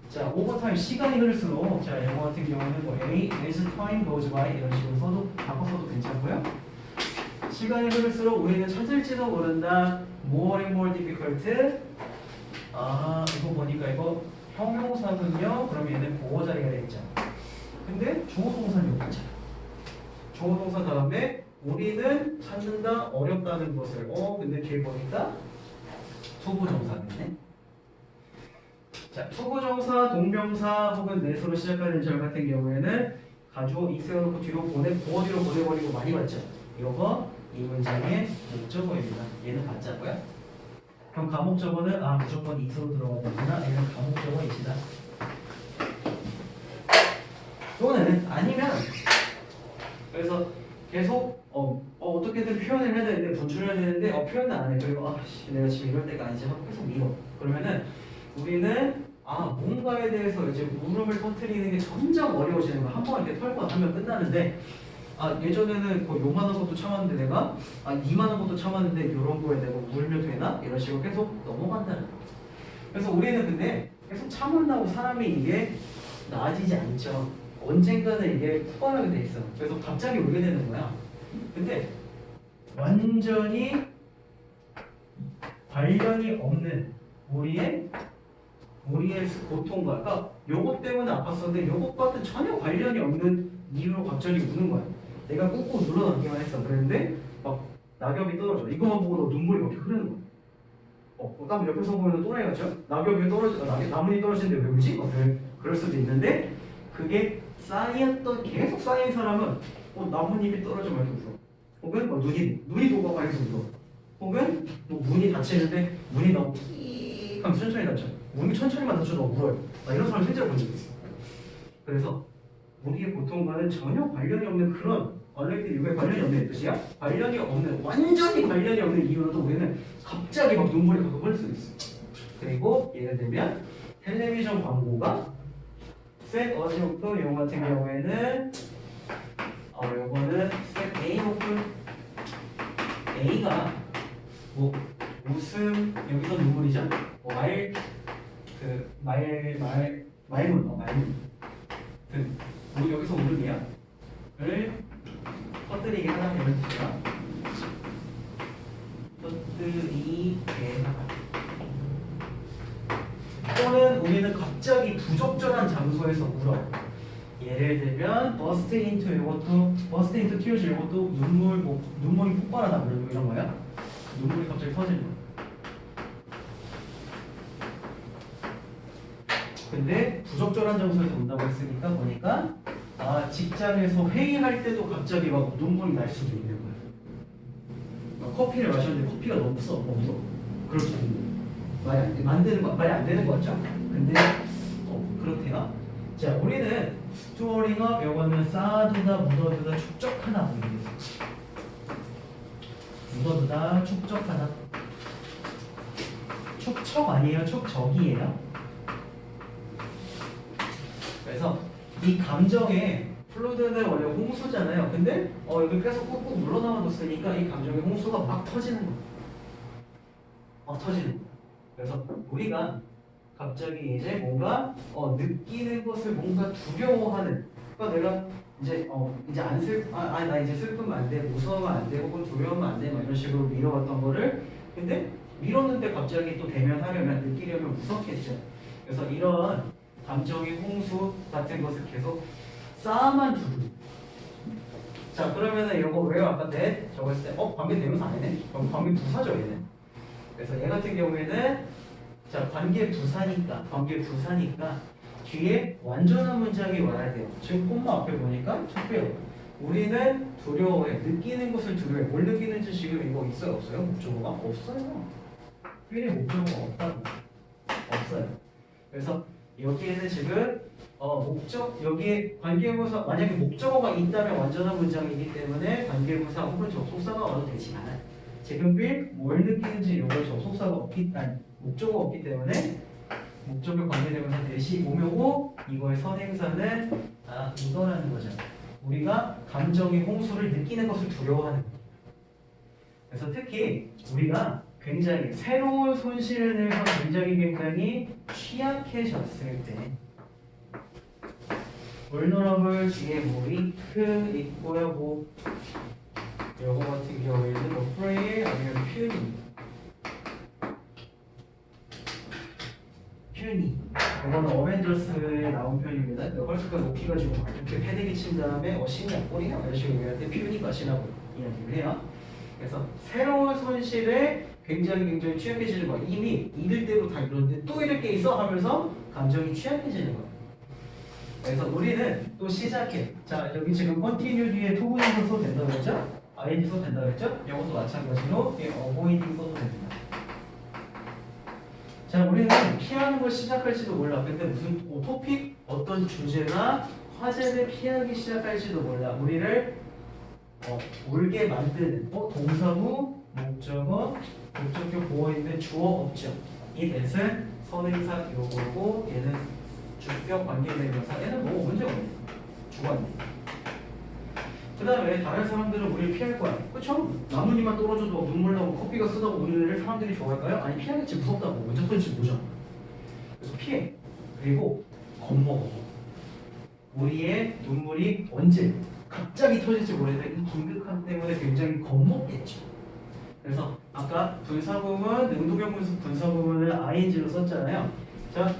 자, 오버타임 시간이 흐를수록 자, 영어 같은 경우는 뭐 A as time goes by 이런 식으로 써도 바꿔서도 괜찮고요. 시간이 흐를수록 우리는 찾을지도 모른다. more and more difficult. 이거 보니까 이거 형용사군요. 그럼 얘는 보호 자리가 되겠죠. 근데 조동사는 여기 있잖아. 조동사 다음에 우리는 찾는다 어렵다는 것을 근데 뒤에 보니까 투부정사겠네. 자, 투부정사, 동명사 혹은 내수로 시작하는 절 같은 경우에는 가주어 익세워놓고 뒤로 보어 뒤로 보내버리고 많이 봤죠. 이거 이 문장의 목적어입니다. 얘는 가짜고요. 그럼 가목적어는 무조건 이서로 들어가야 되구나. 얘는 가목적어이시다. 또는 아니면 그래서 계속 어떻게든 표현을 해야 되는데 분출해야 되는데 표현을 안 해. 그리고 내가 지금 이럴 때가 아니지 하고 계속 밀어. 그러면은 우리는 뭔가에 대해서 이제 물음을 터뜨리는 게 점점 어려워지는 거야. 한 번 이렇게 털고 하면 끝나는데 예전에는 요만한 것도 참았는데 내가 이만한 것도 참았는데 이런 거에 내가 울면 되나? 이런 식으로 계속 넘어간다는 거죠. 그래서 우리는 근데 계속 참은다고 사람이 이게 나아지지 않죠. 언젠가는 이게 푸발하게 돼 있어. 그래서 갑자기 울게 되는 거야. 근데 완전히 관련이 없는 우리의 고통과 그러니까 요것 때문에 아팠었는데 요것과는 전혀 관련이 없는 이유로 갑자기 우는 거야. 내가 꾹꾹 눌러놓기만 했어. 그랬는데 막 낙엽이 떨어져. 이거만 보고 너 눈물이 이렇게 흐르는 거야. 딱 옆에서 보면 또라이 같죠? 낙엽이 나뭇잎 떨어지는데 왜 울지? 그럴 수도 있는데 그게 계속 쌓인 사람은 나뭇잎이 떨어지면 이렇게 울어. 혹은 눈이 녹아가 해서 울어. 혹은 문이 닫히는데 문이 너무 끼익 하면 천천히 닫혀. 문이 천천히만 닫혀도 울어요. 이런 사람 실제로 본 적이 있어. 그래서 우리의 고통과는 전혀 관련이 없는 그런 얼레이드 유에 관련이 없는 뜻이야? 완전히 관련이 없는 이유로도 우리는 갑자기 막 눈물이 흐를 수 있어. 그리고 예를 들면 텔레비전 광고가 셋 어지옥도 용 같은 경우에는 요거는 셋 A 오픈 A가 웃음 여기서 눈물이죠. 말문 여기서 울음이야. 를 터뜨리게 하다 이런 뜻이야. 터뜨리게 하다. 또는 우리는 갑자기 부적절한 장소에서 울어. 예를 들면 burst into tears 이것도 눈물이 폭발하다 이런 거야. 눈물이 갑자기 터지는 거야. 근데 부적절한 장소에서 운다고 했으니까 보니까 직장에서 회의할 때도 갑자기 막 눈물이 날 수도 있는 거야. 커피를 마셨는데 커피가 너무 써. 그럴 수도 있는 거야. 말이 안 되는 거 같죠? 근데 그렇대요. 자, 우리는 storing up 요거는 쌓아두다, 묻어두다, 축적하다 보입니다. 묻어두다, 축적하다. 축적 아니에요? 축적이에요. 그래서 이 감정의 플루드는 원래 홍수잖아요. 근데 여기 계속 꾹꾹 눌러놔뒀으니까 이 감정의 홍수가 막 터지는 거예요. 터지는 거예요. 그래서 우리가 갑자기 이제 뭔가 느끼는 것을 뭔가 두려워하는. 그러니까 내가 이제 나 이제 슬프면 안 돼, 무서우면 안 돼, 혹은 두려우면 안 돼, 막 이런 식으로 미뤄왔던 거를 근데 밀었는데 갑자기 또 대면하려면 느끼려면 무섭겠죠. 그래서 이런 감정의 홍수 같은 것을 계속 쌓아만 두고. 자 그러면은 이거 왜요? 아까 때 저거 했을 때 관계 대명사 아니네? 그럼 관계 부사죠 얘는. 그래서 얘 같은 경우에는 자 관계 부사니까 뒤에 완전한 문장이 와야 돼요. 지금 콤마 앞에 보니까 투표요. 우리는 두려워해. 느끼는 것을 두려워해. 뭘 느끼는지 지금 이거 있어요? 없어요? 목적어가? 없어요. 필의 목적어가 없다고. 없어요. 그래서 여기에는 지금 여기에 관계부사 만약에 목적어가 있다면 완전한 문장이기 때문에 관계부사 혹은 접속사가 와도 되지만 지금 뭘 느끼는지 이걸 접속사가 목적어가 없기 때문에 목적을 관계대명사 대신 오면고 이거의 선행사는 이거라는 거죠. 우리가 감정의 홍수를 느끼는 것을 두려워하는 거예요. 그래서 특히 우리가 굉장히 새로운 손실을 내서 굉장히 취약해졌을 때 vulnerable 뒤에 뭐 weak 있고요. 요거 같은 경우에는 frail 아니면 puny 이거는 어벤져스에 나온 편입니다. 헐크가 높이가지고 막 이렇게 패대기 친 다음에 신이야 꼬리야 이런 식으로 얘기할 때 puny가 신하고 이야기를 해요. 그래서 새로운 손실에 굉장히 취약해지는 거야. 이미 이럴 대로 다 이러는데 또 이럴 게 있어 하면서 감정이 취약해지는 거야. 그래서 우리는 또 시작해. 자 여기 지금 continue 뒤에 토부정사 써도 된다고 했죠? ing 써도 된다고 했죠? 이것도 마찬가지로 avoiding 써도 됩니다. 자 우리는 피하는 걸 시작할지도 몰라. 근데 무슨 토픽 어떤 주제나 화제를 피하기 시작할지도 몰라. 우리를 울게 만드는 동사구 목적어 목적격 보어있는 주어 없죠. 이 that은 선행사 요거고 얘는 주격 관계대명사. 얘는 뭐 문제가 없네. 주관네. 그 다음에 다른 사람들은 우리를 피할 거야. 그쵸? 나뭇잎만 떨어져도 눈물 나고 커피가 쓰다고 우리를 사람들이 좋아할까요? 아니 피하겠지. 무섭다고. 먼저 터지지 보잖아. 그래서 피해. 그리고 겁먹어. 우리의 눈물이 언제 갑자기 터질지 모르는데 이 긴급함 때문에 굉장히 겁먹겠죠. 그래서 아까 분사구문, 능동형 분사구문을 ing로 썼잖아요. 자,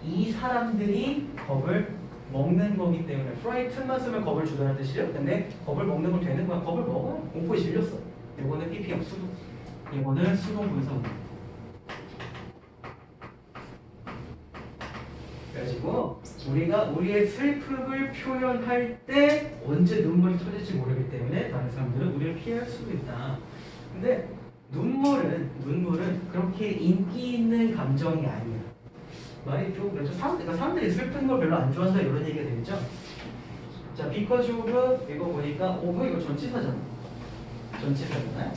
이 사람들이 겁을 먹는 거기 때문에 frighten만 쓰면 겁을 주다는 뜻이죠. 근데 겁을 먹는 건 되는 거야. 겁을 먹어요. 공포에 질렸어. 이거는 PP형 수동. 이거는 수동 분사구문. 그래가지고 우리가 우리의 슬픔을 표현할 때 언제 눈물이 터질지 모르기 때문에 다른 사람들은 우리를 피할 수도 있다. 근데 눈물은 그렇게 인기 있는 감정이 아니야. 말이 좀 그렇죠. 사람들이 슬픈 걸 별로 안 좋아한다 이런 얘기가 되겠죠. 자, because of 이거 보니까 이거 전치사잖아. 전치사잖아요.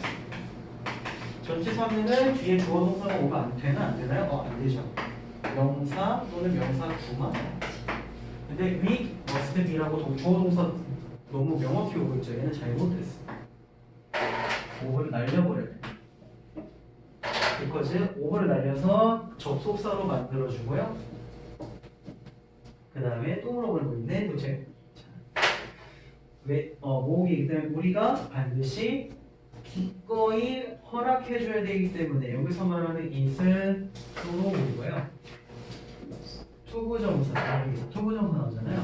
전치사면은 뒤에 주어 동사가 오면 안 되나 안 되나요? 안 되죠. 명사 또는 명사 구만. 근데 we must be라고 주어 동사 너무 명확히 오고 있죠. 얘는 잘못됐어. 오버를 날려버려야 돼. because 오버를 날려서 접속사로 만들어주고요. 그 다음에 또 물어보는 거 있네. 도대체 왜 모으기 때문에 우리가 반드시 기꺼이 허락해줘야 되기 때문에 여기서 말하는 it은 수동이고요. 투부정사 나오잖아요.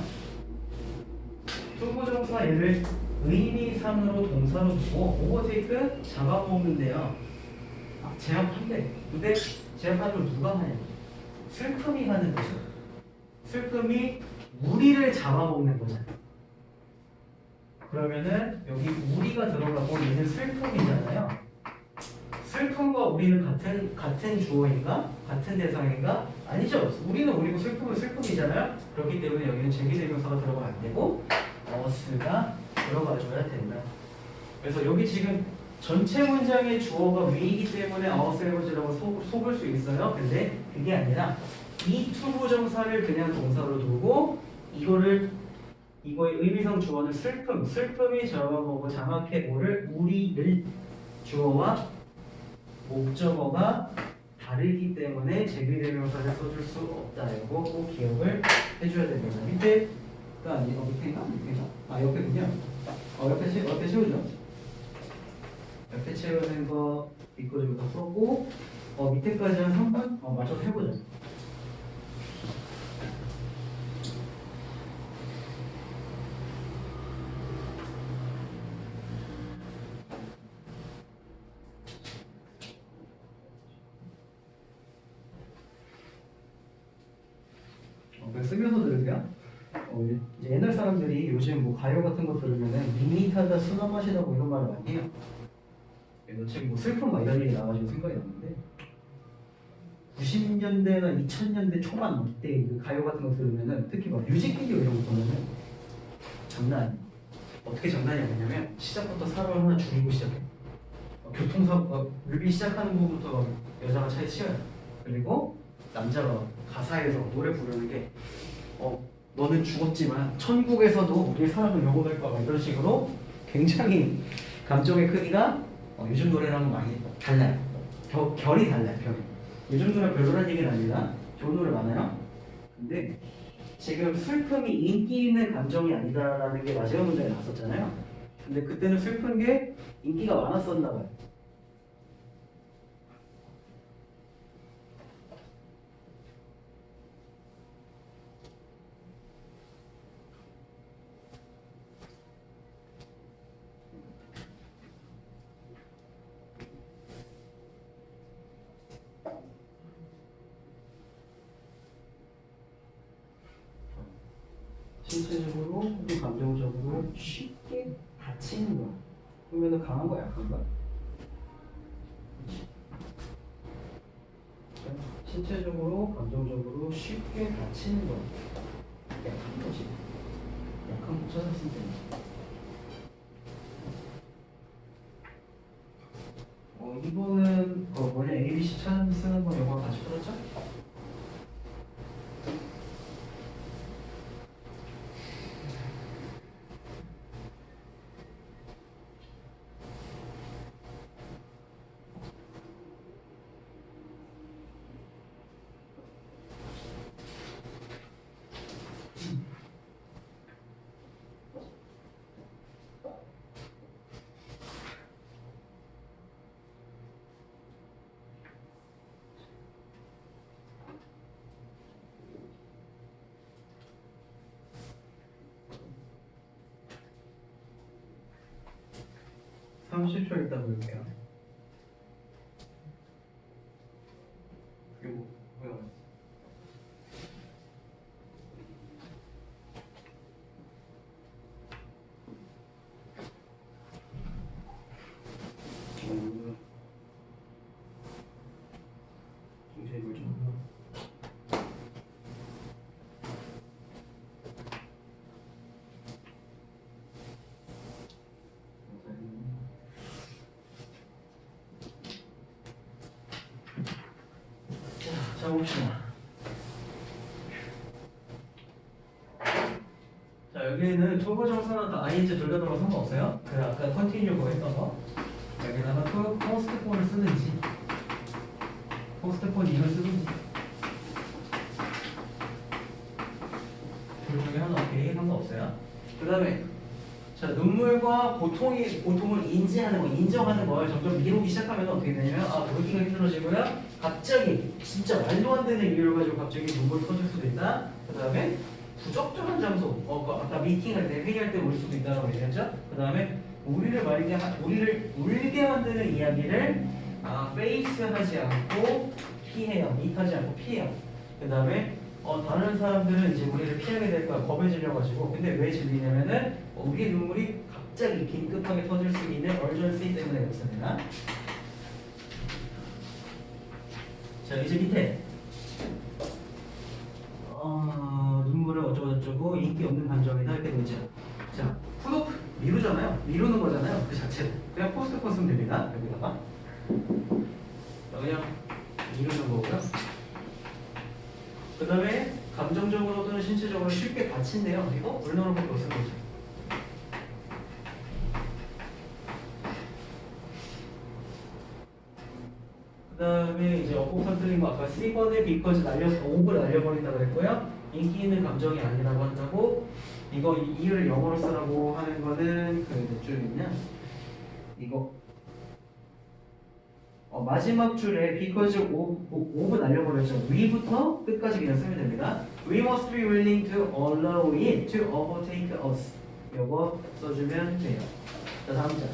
투부정사 얘를 의미상으로 동사로 두고 오버테이크 잡아먹는데요. 제압한대. 근데 제압하는 걸 누가 하냐? 슬픔이 하는 거죠. 슬픔이 우리를 잡아먹는 거잖아. 그러면은 여기 우리가 들어가고 얘는 슬픔이잖아요. 슬픔과 우리는 같은 주어인가? 같은 대상인가? 아니죠. 우리는 우리고 슬픔은 슬픔이잖아요. 그렇기 때문에 여기는 제기대명사가 들어가면 안 되고 us가 들어가줘야 된다. 그래서 여기 지금 전체 문장의 주어가 we이기 때문에 ourselves라고 속을 수 있어요. 근데 그게 아니라 이 투부정사를 그냥 동사로 두고 이거의 의미상 주어는 슬픔이 잡아보고 장악해 오를 우리를 주어와 목적어가 다르기 때문에 제비대명사를 써줄 수 없다. 이거 꼭 기억을 해줘야 됩니다. 밑에가 아니고 밑에인가? 밑에인가? 아 옆에군요. 옆에 채우죠. 옆에 채우는 거 밑거리부터 풀었고 밑에까지 한 3번 맞춰서 해보죠. 쓰면서 들으세요. 이제 옛날 사람들이 요즘 뭐 가요 같은 거 들으면은 밋밋하다 순한 맛이다 뭐 이런 말을 많이 해요. 그래서 지금 뭐 슬픔 막 이런 얘기 나와가지고 생각이 났는데 90년대나 2000년대 초반 이때 그 가요 같은 거 들으면은 특히 막 뮤직비디오 이런 거 보면은 장난 아니에요. 어떻게 장난이 아니냐면 시작부터 사람을 하나 죽이고 시작해. 교통사고 뮤비 시작하는 부분부터 여자가 차에 치여요. 그리고 남자가 가사에서 노래 부르는 게 너는 죽었지만 천국에서도 우리의 사랑을 영원할 거야 이런 식으로 굉장히 감정의 크기가 요즘 노래랑은 많이 달라요. 결이 달라요. 결이. 요즘 노래 별로란 얘기는 아니라 좋은 노래 많아요. 근데 지금 슬픔이 인기 있는 감정이 아니다라는 게 마지막 문제에 나왔었잖아요. 근데 그때는 슬픈 게 인기가 많았었나 봐요. 신체적으로 혹은 감정적으로 쉽게 다치는 거야. 그러면 강한 거야, 약한 거야? 신체적으로, 감정적으로 쉽게 다치는 거야. 약한 거지. 약한 거 찾았을 때. 이거는 ABC 찾아서 쓰는 거 영화 같이 풀었죠? 한 30초 있다 볼게요. 요거 뭐야? 중세물 좀. 자, 봅시다. 자, 여기는 초보정사는 다 ing 돌려들어도 상관없어요. 그 아까 컨티뉴 그거 했던 거. 여기다가 포스트폰을 쓰든지, 포스트폰 이걸 쓰든지. 둘 중에 하나 오케이 상관없어요. 그 다음에 자, 눈물과 고통을 인지하는 거, 인정하는 걸 점점 미루기 시작하면 어떻게 되냐면 그러기가 힘들어지고요. 갑자기 진짜 말도 안 되는 이유를 가지고 갑자기 눈물이 터질 수도 있다. 그 다음에 부적절한 장소, 아까 미팅할 때, 회의할 때 올 수도 있다고 얘기했죠. 그 다음에 우리를 울게 만드는 이야기를 페이스하지 않고 피해요. 미트하지 않고 피해요. 그 다음에 다른 사람들은 이제 우리를 피하게 될 거야. 겁에 질려가지고. 근데 왜 질리냐면은 우리의 눈물이 갑자기 긴급하게 터질 수 있는 urgency 때문에 그렇습니다. 자, 이제 밑에 눈물을 어쩌고저쩌고 인기 없는 감정이다 할 때 문제. 자, 푸드오프 미루잖아요. 미루는 거잖아요. 그 자체로. 그냥 포스트폰 쓰면 됩니다. 여기다가 그냥 미루는 거고요. 그 다음에 감정적으로 또는 신체적으로 쉽게 다친대요. 이거 vulnerable로 쓰는 거죠. 그 그다음에 이제 어법 터뜨린 거 아까 C번에 because 5를 날려버린다 그랬고요. 인기 있는 감정이 아니라고 한다고. 이거 이유를 영어로 쓰라고 하는 거는 그 몇 줄이냐? 이거 마지막 줄에 because 5분 날려버렸죠. we부터 끝까지 그냥 쓰면 됩니다. We must be willing to allow it to overtake us. 요거 써주면 돼요. 자, 다음 자.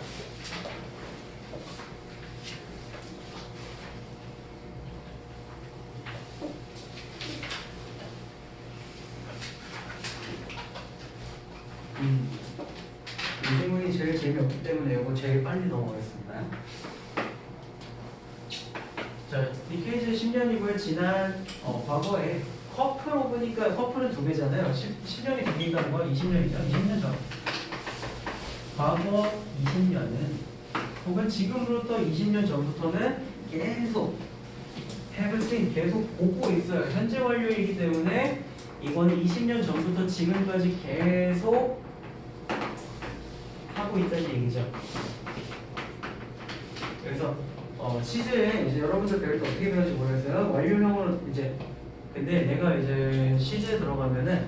이 질문이 제일 재미없기 때문에 이거 제일 빨리 넘어가겠습니다. 자, 이 케이스 10년이고요. 지난 과거에 커플로 보니까 커플은 두 개잖아요. 10년이 두 개니까 뭐 20년이죠. 20년 전. 과거 20년은 혹은 지금으로부터 20년 전부터는 계속 have seen 계속 보고 있어요. 현재 완료이기 때문에 이거는 20년 전부터 지금까지 계속 하고 있다는 얘기죠. 그래서 시제에 이제 여러분들 배울 때 어떻게 배울지 모르겠어요. 완료형으로 이제 근데 내가 이제 시제에 들어가면은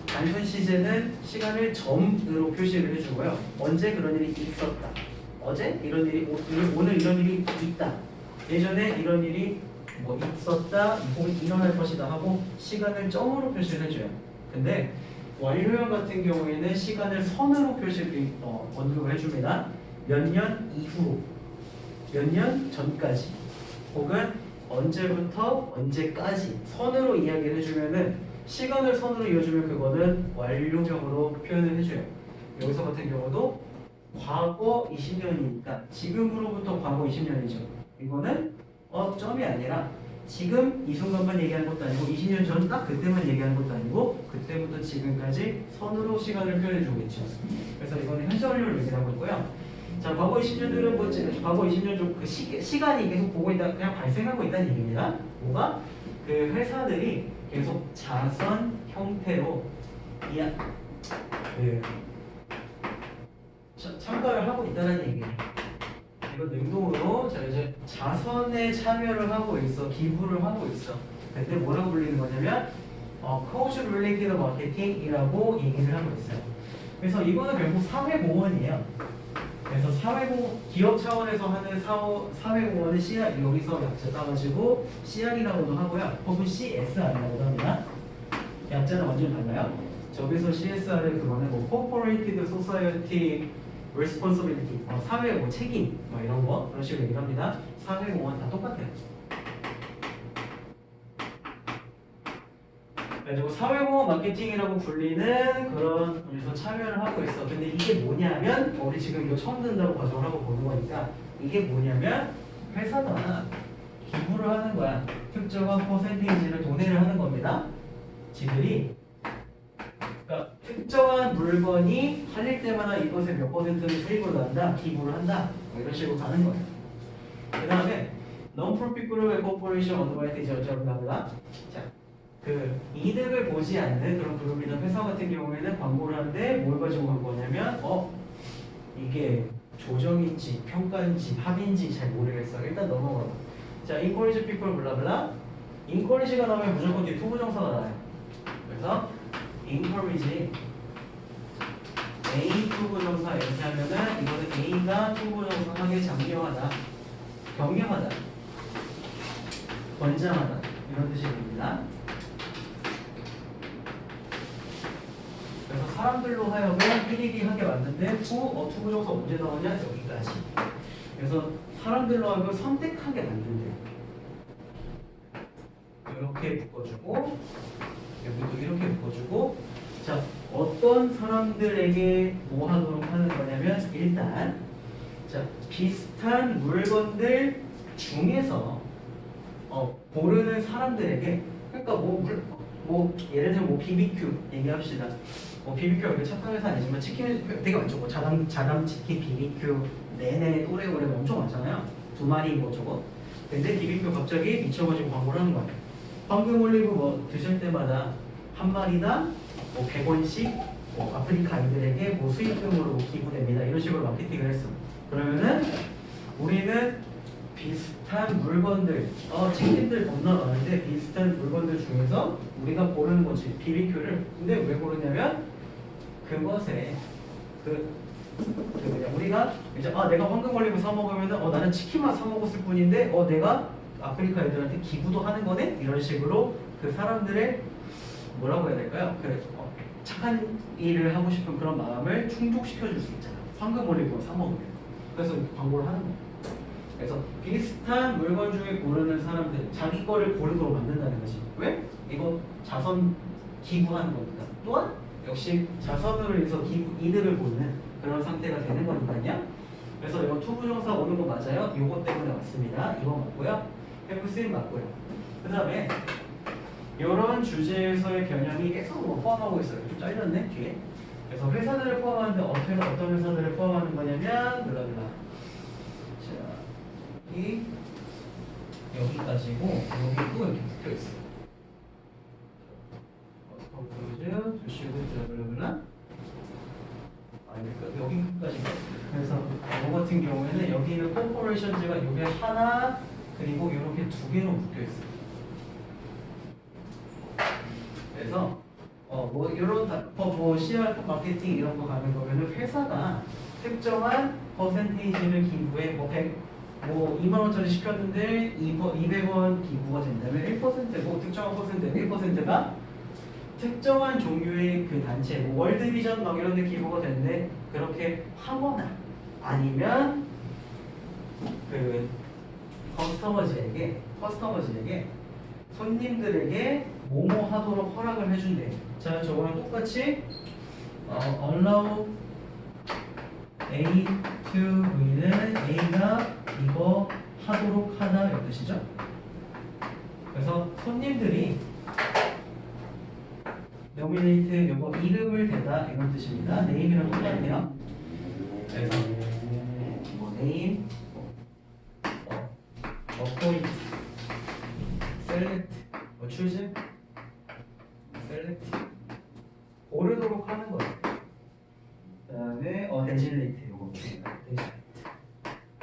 단순 시제는 시간을 점으로 표시를 해주고요. 언제 그런 일이 있었다. 어제 이런 일이 오늘 이런 일이 있다. 예전에 이런 일이 뭐 있었다 혹은 일어날 것이다 하고 시간을 점으로 표시를 해줘요. 근데 완료형 같은 경우에는 시간을 선으로 언급을 해줍니다. 몇 년 이후, 몇 년 전까지, 혹은 언제부터 언제까지 선으로 이야기를 해주면은 시간을 선으로 이어주면 그거는 완료형으로 표현을 해줘요. 여기서 같은 경우도 과거 20년이니까 지금으로부터 과거 20년이죠. 이거는 점이 아니라 지금 이 순간만 얘기하는 것도 아니고 20년 전 딱 그때만 얘기하는 것도 아니고 그때부터 지금까지 선으로 시간을 표현해 주겠죠. 그래서 이거는 현재 완료를 얘기하고 있고요. 자, 과거 20년들은 뭐지? 과거 20년 좀 그 시간이 계속 보고 있다, 그냥 발생하고 있다는 얘기입니다. 뭐가? 그 회사들이 계속 자선 형태로 참가를 하고 있다는 얘기예요. 이거 능동으로 자 이제 자선에 참여를 하고 있어, 기부를 하고 있어. 근데 뭐라고 불리는 거냐면 Cause Related Marketing이라고 얘기를 하고 있어요. 그래서 이거는 결국 사회공헌이에요. 그래서 사회공헌, 기업 차원에서 하는 사회공헌은 CR, 여기서 약자 따가지고 CR이라고도 하고요. 혹은 CSR이라고도 합니다. 약자는 완전 달라요. 저기서 CSR은 그거는 뭐 Corporated Society Responsibility, 사회 뭐 책임, 뭐 이런 거 그런 식으로 얘기를 합니다. 사회공헌 다 똑같아요. 그래가지고 사회공헌 마케팅이라고 불리는 그런 거에서 참여를 하고 있어. 근데 이게 뭐냐면 우리 지금 이거 처음 듣는다고 가정을 하고 보는 거니까 이게 뭐냐면 회사가 기부를 하는 거야. 특정한 퍼센테이지를 도내를 하는 겁니다. 지들이 그러니까 특정한 물건이 팔릴 때마다 이것의 몇 퍼센트를 수익으로 난다, 기부를 한다, 뭐 이런 식으로 가는 거예요. 그 다음에 Non-Profit Group Corporation Advantage 어쩌고저쩌고. 자, 그 이득을 보지 않는 그런 그룹이나 회사 같은 경우에는 광고를 하는데 뭘 가지고 간 거냐면 이게 조정인지 평가인지 합인지 잘 모르겠어. 일단 넘어가. 자, Encourage people 블라블라. Encourage가 나오면 무조건 뒤에 투부정사가 나와요. 그래서 encourage A 투부정사 이렇게 하면은 이거는 A가 투부정사하게 장려하다, 격려하다, 권장하다 이런 뜻이 됩니다. 그래서 사람들로 하여금 일일이 하게 만드는데 투부정사 언제 나오냐? 여기까지. 그래서 사람들로 하여금 선택하게 만든대요. 이렇게 묶어주고 여기도 이렇게 묶어주고. 자, 어떤 사람들에게 뭐 하도록 하는 거냐면 일단 자, 비슷한 물건들 중에서 고르는 사람들에게, 그러니까 뭐 예를 들면 뭐 BBQ 얘기합시다. 뭐 BBQ가 그렇게 착한 회사 아니지만 치킨은 되게 많죠. 뭐 자담 치킨 BBQ 내내 오래오래 엄청 많잖아요. 2마리 뭐 저거. 근데 BBQ 갑자기 미쳐가지고 광고를 하는 거예요. 황금 올리브 뭐 드실 때마다 한 마리당 뭐 100원씩 뭐 아프리카 아이들에게 뭐 수익금으로 기부됩니다. 이런 식으로 마케팅을 했어. 그러면은 우리는 비슷한 물건들, 치킨들 건너가는데 비슷한 물건들 중에서 우리가 고르는 거지, BBQ를. 근데 왜 고르냐면 그것에 그냥 우리가 이제 내가 황금 올리브 사 먹으면은 나는 치킨만 사 먹었을 뿐인데 내가 아프리카 애들한테 기부도 하는 거네? 이런 식으로 그 사람들의 뭐라고 해야 될까요? 착한 일을 하고 싶은 그런 마음을 충족시켜 줄 수 있잖아. 황금 올리브 사 먹으면. 그래서 광고를 하는 거야. 그래서 비슷한 물건 중에 고르는 사람들 자기 거를 고르도록 만든다는 거지. 왜? 이거 자선 기부하는 거니까. 또한 역시 자선으로 해서 이득을 보는 그런 상태가 되는 거니까요. 그래서 이거 투부정사 오는 거 맞아요? 이거 때문에 왔습니다. 이거 맞고요. have seen 맞고요. 그 다음에 이런 주제에서의 변형이 계속 포함하고 있어요. 좀 잘렸네 뒤에. 그래서 회사들을 포함하는데 어떤 회사들을 포함하는 거냐면 블라블라. 자, 여기까지고 여기도 이렇게 붙여 있어요. 컴포즈, 주시고 블라블라. 여기까지. 그래서 이거 같은 경우에는 여기는 코퍼레이션즈가 이게 하나 그리고 이렇게 두 개로 묶여 있어요. 그래서 이런 CR 마케팅 이런 거 가는 거면은 회사가 특정한 퍼센테이지를 기부해 2만 원짜리 시켰는데 200원 기부가 된다면 1%고 특정한 퍼센트 1%가 특정한 종류의 그 단체 월드비전 막 이런 데 기부가 되는데 그렇게 하거나 아니면 그 커스터머즈에게 손님들에게 뭐뭐 하도록 허락을 해준대. 자, 저거랑 똑같이 allow A to V는 A가 이거 하도록 하다 이런 뜻이죠. 그래서 손님들이 nominate 요거 이름을 대다 이런 뜻입니다. name이랑 똑같네요. 그래서 name, appoint, select, choose, select 고르도록 하는 거예요. 그 다음에 designate 요거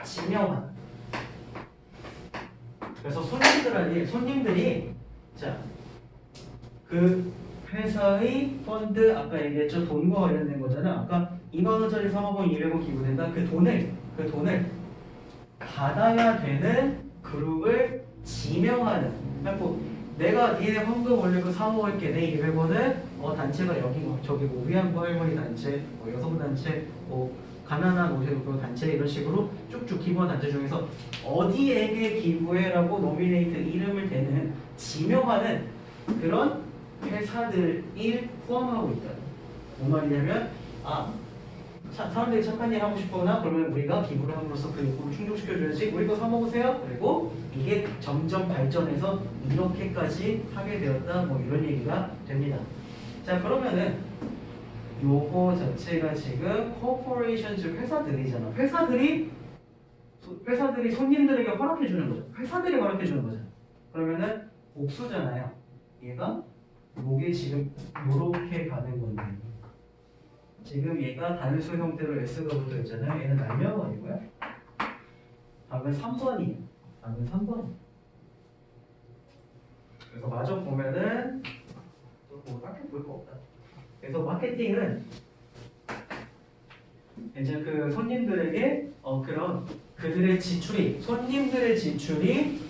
지명하는. 그래서 손님들이 자 그 회사의 펀드 아까 얘기했죠. 돈과 관련된 거잖아. 아까 2만 원짜리 사 먹으면 200원 기부된다. 그 돈을 받아야 되는 그룹을 지명하는. 그러니까 내가 니네 황금 올리고 사 먹을게. 내 200원은 단체가 여기 저기고 위안부 할머니 단체, 여성 단체, 가난한 오세로 단체 이런 식으로 쭉쭉 기부한 단체 중에서 어디에게 기부해라고 노미네이트 이름을 대는 지명하는 그런 회사들이 포함하고 있다. 뭔 말이냐면 사람들이 착한 일 하고 싶거나 그러면 우리가 기부를 함으로써 그 욕구를 충족시켜줘야지. 우리 거 사 먹으세요. 그리고 이게 점점 발전해서 이렇게까지 하게 되었다. 이런 얘기가 됩니다. 자, 그러면은 요거 자체가 지금 코퍼레이션 즉 회사들이잖아. 회사들이 손님들에게 허락해 주는 거죠. 회사들이 허락해 주는 거죠. 그러면은 복수잖아요. 얘가 요게 지금 요렇게 가는 건데 지금 얘가 단수 형태로 S가 붙어 있잖아요. 얘는 날명어이고요. 답은 3번이에요. 답은 3번. 그래서 마저 보면은 또 딱히 볼 거 없다. 그래서 마케팅은 이제 그 손님들에게 그런 그들의 손님들의 지출이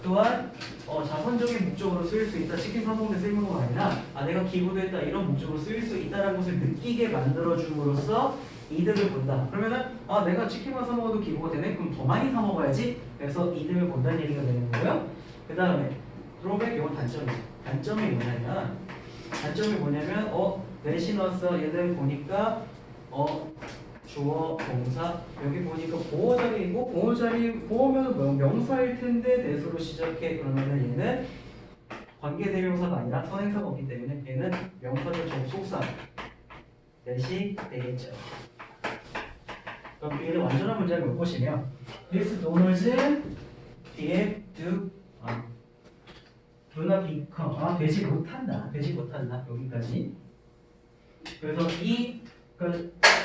또한 자선적인 목적으로 쓰일 수 있다. 치킨 사 먹는 데 쓰이는 거 아니라 내가 기부됐다 이런 목적으로 쓰일 수 있다는 것을 느끼게 만들어줌으로써 이득을 본다. 그러면은 내가 치킨만 사 먹어도 기부가 되네? 그럼 더 많이 사 먹어야지. 그래서 이득을 본다는 얘기가 되는 거고요. 그 다음에 드로백 이건 단점이 뭐냐면 내신 왔어. 얘들 보니까 주어, 동사 여기 보니까 보호자리이고 보호면 명사일 텐데 대수로 시작해. 그러면은 얘는 관계대명사가 아니라 선행사가 없기 때문에 얘는 명사적 접속사 대시 되겠죠. 그럼 얘는 완전한 문장을 못 보시면 This donors 뒤에 do not become 되지 못한다 여기까지. 그래서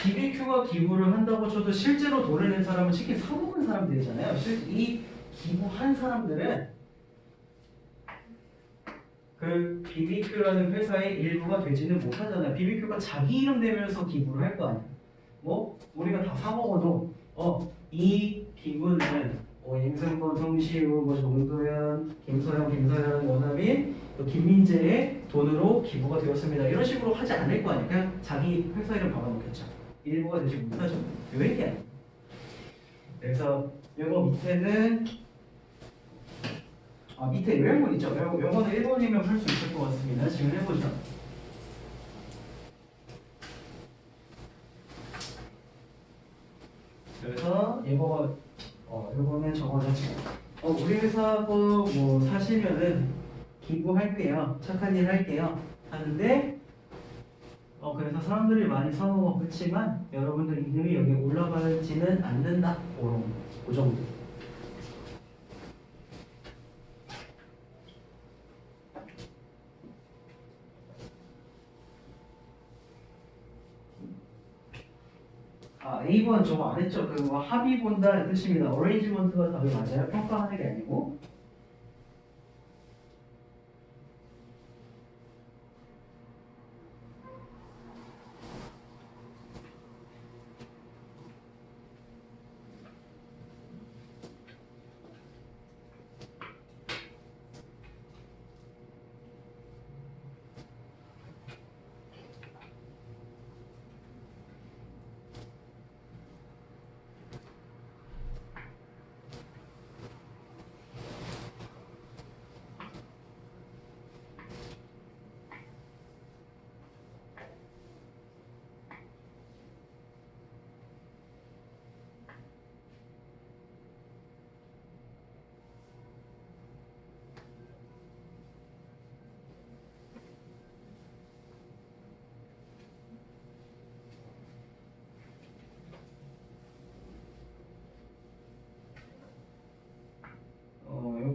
BBQ가 기부를 한다고 쳐도 실제로 돈을 낸 사람은 치킨 사 먹은 사람들이잖아요. 이 기부한 사람들은 그 BBQ라는 회사의 일부가 되지는 못하잖아요. BBQ가 자기 이름 대면서 기부를 할 거 아니야. 뭐 우리가 다 사 먹어도 이 기부는 임승권, 송시우, 뭐 정도현, 김서영, 김서연, 원하민, 또 김민재의 돈으로 기부가 되었습니다. 이런 식으로 하지 않을 거 아니야. 그냥 자기 회사 이름 박아놓겠죠. 일부가 되지 못하죠. 왜 이게 아니야? 그래서 이거 밑에는 밑에 요약문 있죠? 요거는 1번이면 할 수 있을 것 같습니다. 지금 해보죠. 그래서 요거는 적어가지고 우리 회사 뭐 사시면은 기부할게요. 착한 일 할게요. 하는데 그래서 사람들이 많이 사먹어. 그렇지만 여러분들 이름이 여기 올라가지는 않는다. 그 정도. A번 저거 안 했죠? 그거 합의 본다는 뜻입니다. 어레인지먼트가 답이 맞아요? 평가하는 게 아니고.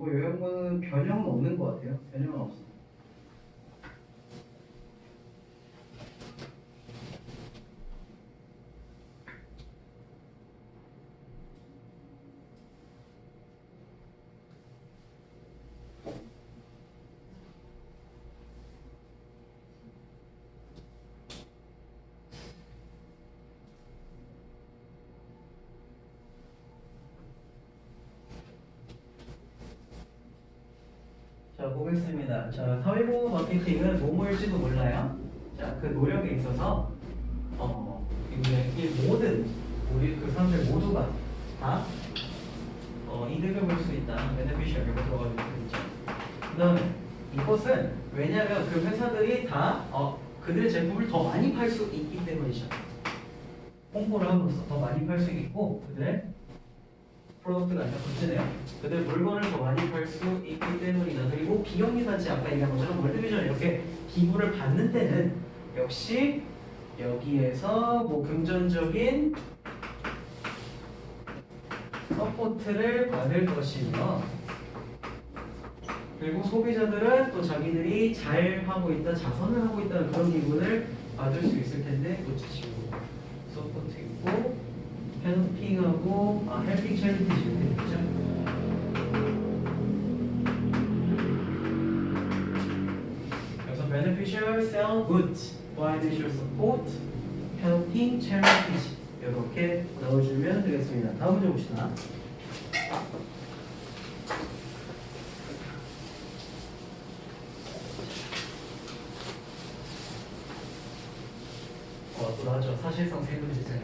요형은 변형은 없는 것 같아요. 변형은 없어. 자, 보겠습니다. 자, 사회보호 마케팅은 뭐뭐일지도 몰라요. 자, 그 노력에 있어서 이제 이 모든 우리 그 사람들 모두가 다 이득을 볼 수 있다. 베네피셜 이거 들어가지고 있죠. 그다음에 이것은 왜냐하면 그 회사들이 다 그들의 제품을 더 많이 팔 수 있기 때문이죠. 홍보를 함으로써 더 많이 팔 수 있고 그들의 프로덕트가 아니라 굿즈네요. 그들 물건을 더 많이 팔 수 있기 때문이다. 그리고 비영리단체 아까 얘기한 것처럼 월드비전 이렇게 기부를 받는 데는 역시 여기에서 뭐 금전적인 서포트를 받을 것이며 그리고 소비자들은 또 자기들이 잘 하고 있다, 자선을 하고 있다는 그런 기분을 받을 수 있을 텐데 놓치시고 서포트 있고 헬핑하고 헬핑 챌리티 지금 되죠? 그래서 beneficial sell goods, financial support, helping charities 이렇게 넣어주면 되겠습니다. 다음 문제 봅시다. 또 나왔죠. 사실상 세 문제잖아요.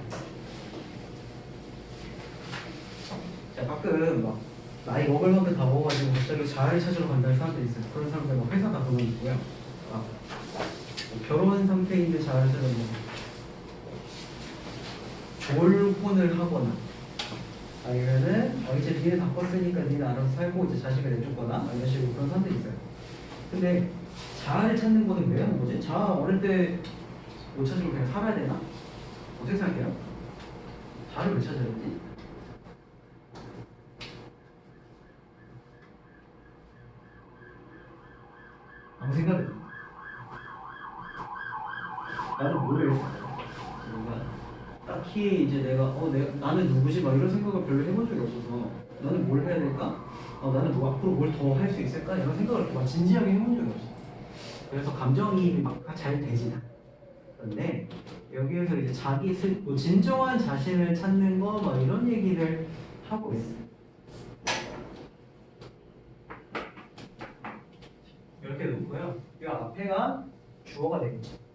자, 가끔 막 나이 먹을 만큼 다 먹어가지고 갑자기 자아를 찾으러 간다는 사람들이 있어요. 그런 사람들 막 회사 가서는 있고요. 결혼 상태인데 자아를 찾으러 졸혼을 하거나 아니면은 이제 니네 다 컸으니까 니네 알아서 살고 이제 자식을 내줬거나 이런 식으로 그런 사람들이 있어요. 근데 자아를 찾는 거는 왜 하는 거지? 자아 어릴 때 못 찾으면 그냥 살아야 되나? 어떻게 생각해요? 자아를 왜 찾아야 되지? 아무 생각이 없어. 나는 모르겠어. 뭔가 딱히 딱히 이제 나는 누구지? 막 이런 생각을 별로 해본 적이 없어서 나는 뭘 해야 될까? 나는 뭐 앞으로 뭘 더 할 수 있을까? 이런 생각을 이렇게 막 진지하게 해본 적이 없어. 그래서 감정이입이 막 잘 되진 않아. 그런데 여기에서 이제 뭐 진정한 자신을 찾는 거 막 이런 얘기를 하고 있어. 이렇게 놓고요. 이 앞에가 주어가 되겠죠.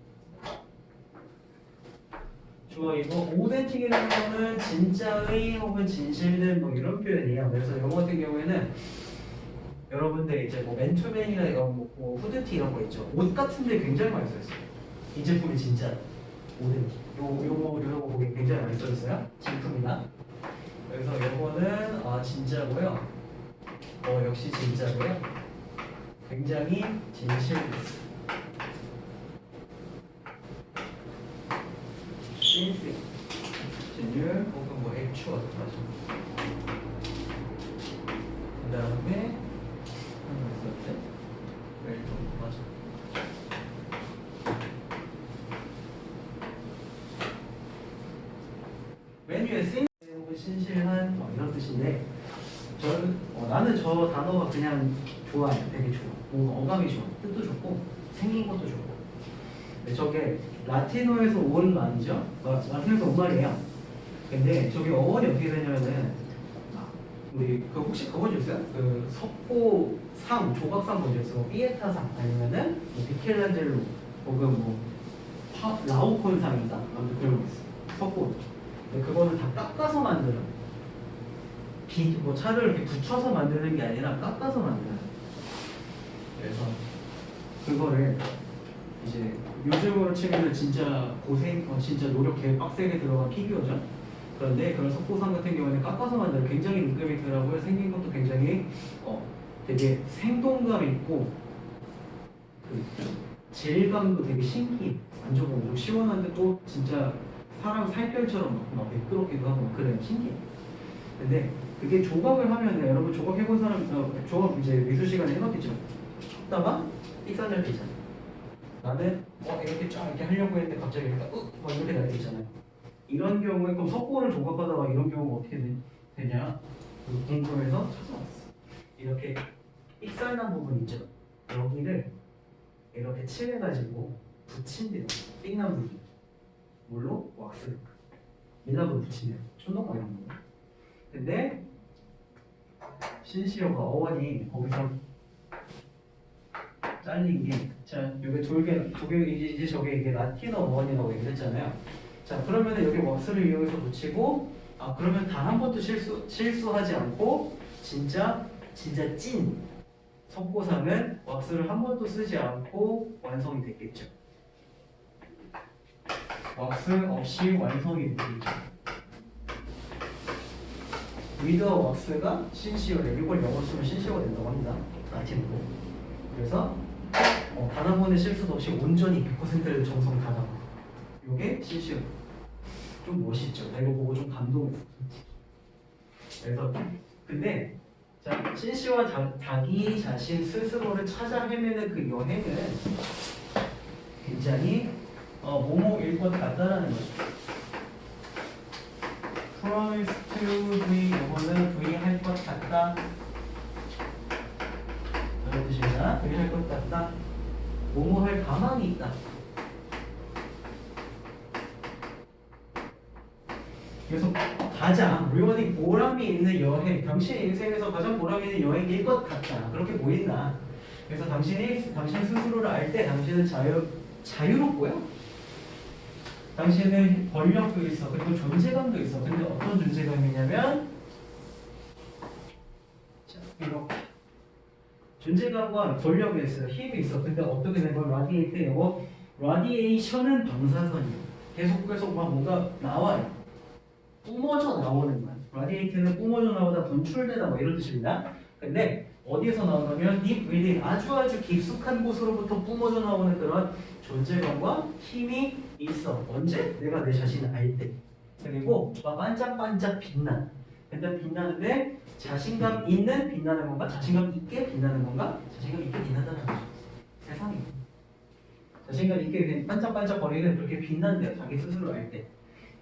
주어이고 오덴틱이라는 거는 진짜의 혹은 진실된 뭐 이런 표현이에요. 그래서 영어 같은 경우에는 여러분들 이제 뭐 맨투맨이나 이런 뭐 후드티 이런 거 있죠. 옷 같은데 굉장히 많이 써있어요. 이 제품이 진짜 오덴틱. 요거 보기 굉장히 많이 써있어요. 진품이나. 그래서 요거는 진짜고요. 역시 진짜고요. 굉장히 진실됐어요. 신스, 진율 혹은 뭐 액추얼 맞아. 그 다음에 하나 있었대? 웰도 맞아. 메뉴에 쓰인 혹은 신실한 뭐 이런 뜻인데 나는 저 단어가 그냥 좋아요. 되게 좋아. 뭔가 어감이 좋아. 뜻도 좋고 생긴 것도 좋고. 근데 저게 라틴어에서 온 말이죠. 라틴어에서 온 말이에요. 근데 저기 어원이 어떻게 되냐면은 우리 혹시 그거 보셨어요? 그 석고상 조각상 보셨어요? 피에타상 아니면은 뭐 미켈란젤로 혹은 뭐 라오콘상인가? 아무튼 그런 거 있어요. 석고. 근데 그거는 다 깎아서 만들어. 뭐 차를 이렇게 붙여서 만드는 게 아니라 깎아서 만들어요. 그래서 그거를 이제 요즘으로 치면은 진짜 진짜 노력 개 빡세게 들어간 피규어죠. 그런데 그런 석고상 같은 경우는 깎아서 만들어 굉장히 느낌이 있더라고요. 생긴 것도 굉장히 되게 생동감 있고 그 질감도 되게 신기해. 만져보면 좀 시원한데 또 진짜 사람 살결처럼 막 매끄럽기도 하고 막 그래요. 신기해. 근데 그게 조각을 하면은 여러분 조각 해본 사람 조각 이제 미술 시간에 해봤겠죠. 하다가 삑사날 때 있잖아요. 나는 이렇게 쫙 이렇게 하려고 했는데 갑자기 막 이렇게 날 때 있잖아요. 이런 경우에 그럼 석고를 조각하다가 이런 경우가 어떻게 되냐? 궁금해서 찾아왔어. 이렇게 삑살난 부분 있죠. 여기를 이렇게 칠해가지고 붙인대요. 삑난 부분. 물로 왁스. 미나으로 붙인대요. 촌동막 이런 거. 근데 신시어가 어원이 거기서 잘린 게, 자, 여기 이제 저게 이게 라틴어 어원이라고 얘기했잖아요. 자, 그러면 여기 왁스를 이용해서 붙이고, 그러면 단 한 번도 실수하지 않고, 진짜 찐 석고상은 왁스를 한 번도 쓰지 않고 완성이 됐겠죠. 왁스 없이 완성이 됐겠죠. 위더 왁스가 신시어래. 이걸 영어로 쓰면 신시어가 된다고 합니다. 라틴어로. 그래서 단 한 번의 실수도 없이 온전히 100%를 정성 다하고 이게 신시어. 좀 멋있죠. 내가 이거 보고 좀 감동했어. 그래서 근데 자 신시와 자기 자신 스스로를 찾아 헤매는 그 여행은 굉장히 뭐뭐일 것 같다라는 거죠. promise to be 이거는 V 할 것 같다. 무슨 뜻이냐? V 할 것 같다. 뭐뭐 할 가망이 있다. 그래서 가장 really 보람이 있는 여행, 당신의 인생에서 가장 보람이 있는 여행일 것 같다. 그렇게 보인다. 그래서 당신 스스로를 알 때 당신은 자유롭고요. 당신은 권력도 있어. 그리고 존재감도 있어. 근데 어떤 존재감이냐면 자, 이렇게 존재감과 권력이 있어요. 힘이 있어. 근데 어떻게 된 걸 라디에이트 이거 라디에이션은 방사선이에요. 계속 막 뭔가 나와요. 뿜어져 나오는 거야. 라디에이트는 뿜어져 나오다 분출되다 뭐 이런 뜻입니다. 근데 어디에서 나오냐면 deep within 아주 깊숙한 곳으로부터 뿜어져 나오는 그런 존재감과 힘이 있어. 언제? 내가 내 자신을 알 때. 그리고 막 반짝반짝 빛나. 근데 빛나는데 자신감 있는 빛나는 건가? 자신감 있게 빛나는 건가? 자신감 있게 빛난다는 거죠. 세상에. 자신감 있게 반짝반짝거리는 그렇게 빛난대요. 자기 스스로 알 때.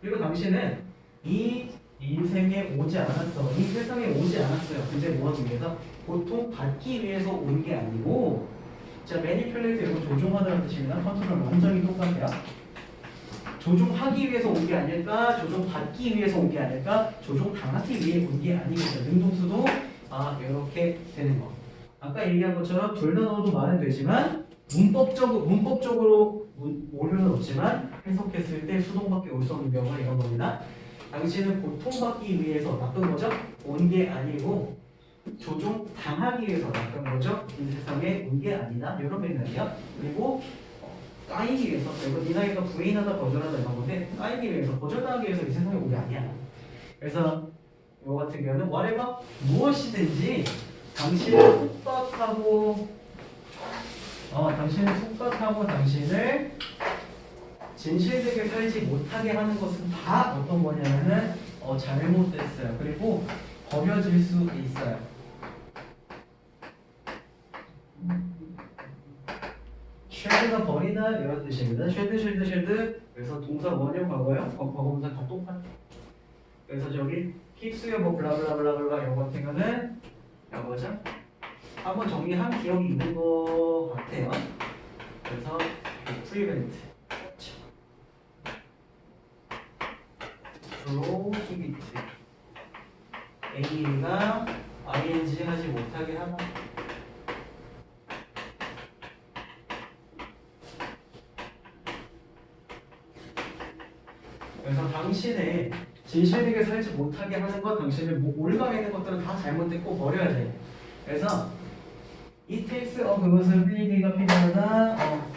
그리고 당신은 이 인생에 오지 않았어. 이 세상에 오지 않았어요. 근데 뭐 하기 위해서? 보통 받기 위해서 온 게 아니고, 자, 매니플레이트 이거 조종하다는 뜻입니다. 컨트롤 완전히 똑같아요. 조종하기 위해서 온 게 아닐까? 조종받기 위해서 온 게 아닐까? 조종당하기 위해 온 게 아니겠죠. 능동수도 이렇게 되는 거. 아까 얘기한 것처럼 둘 다 넣어도 말은 되지만 문법적으로 오류는 없지만 해석했을 때 수동밖에 올 수 없는 경우가 이런 겁니다. 당신은 고통받기 위해서 나쁜 거죠? 온 게 아니고 조종당하기 위해서 나쁜 거죠? 이 세상에 온 게 아니다. 이런 맥락이야. 그리고 까이기 위해서, 그리고 네 나이가 부인하다 거절하다 이런 건데 까이기 위해서, 거절당하기 위해서 이 세상에 온 게 아니야. 그래서 이거 같은 경우는 whatever 무엇이든지 당신을 속박하고 당신을 진실되게 살지 못하게 하는 것은 다 어떤 거냐면은 잘못됐어요. 그리고 버려질 수 있어요. 쉐드가 버리다 이런 뜻입니다. 쉐드. 그래서 동사 원형 과거요. 과거분사 다 똑같아. 그래서 저기 픽스요 뭐 블라블라블라블라 이거 같은 거는 이거죠. 한번 정리한 기억이 있는 것 같아요. 그래서 prevent, prohibit, A가 ing 하지 못하게 하나. 그래서 당신의 진실되게 살지 못하게 하는 것, 당신을 올가매 있는 것들은 다 잘못됐고 버려야 돼. 그래서 it takes 그것은 필기가 필요하다.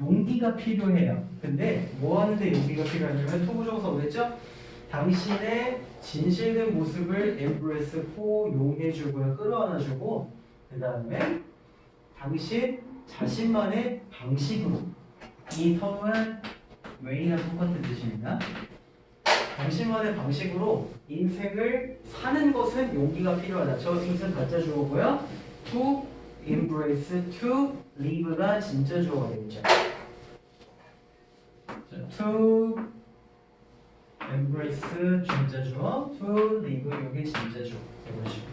용기가 필요해요. 근데 뭐 하는데 용기가 필요하냐면 투부정사 뭐랬죠? 당신의 진실된 모습을 embrace, 포용해주고요, 끌어안아주고, 그 다음에 당신 자신만의 방식으로, 이 텀은 way랑 똑같은 뜻입니다. 당신만의 방식으로 인생을 사는 것은 용기가 필요하다. 저 뜻은 가짜 주어고요. to embrace, to live가 진짜 주어가 되겠죠. to embrace 진짜 주어, to live 여기 진짜 주어. 이런 식으로.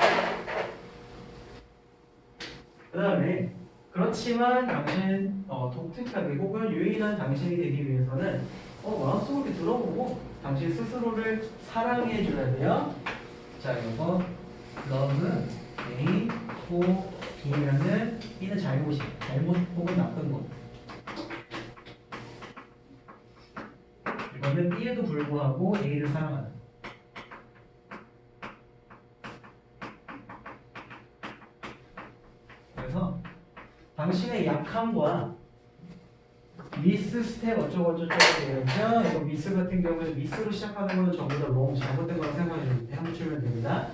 그 다음에 그렇지만 당신 독특하게 혹은 유일한 당신이 되기 위해서는 마음속으로 이렇게 들어보고 당신 스스로를 사랑해 줘야 돼요. 자, 이거 love A for B면은 B는 잘못 혹은 나쁜 것. 이거는 B에도 불구하고 A를 사랑하는. 그래서 당신의 약함과 미스 스텝 어쩌고 되겠죠? 이거 미스 같은 경우에는 미스로 시작하는 거는 전부 다 너무 잘못된 거라고 생각하시면 됩니다.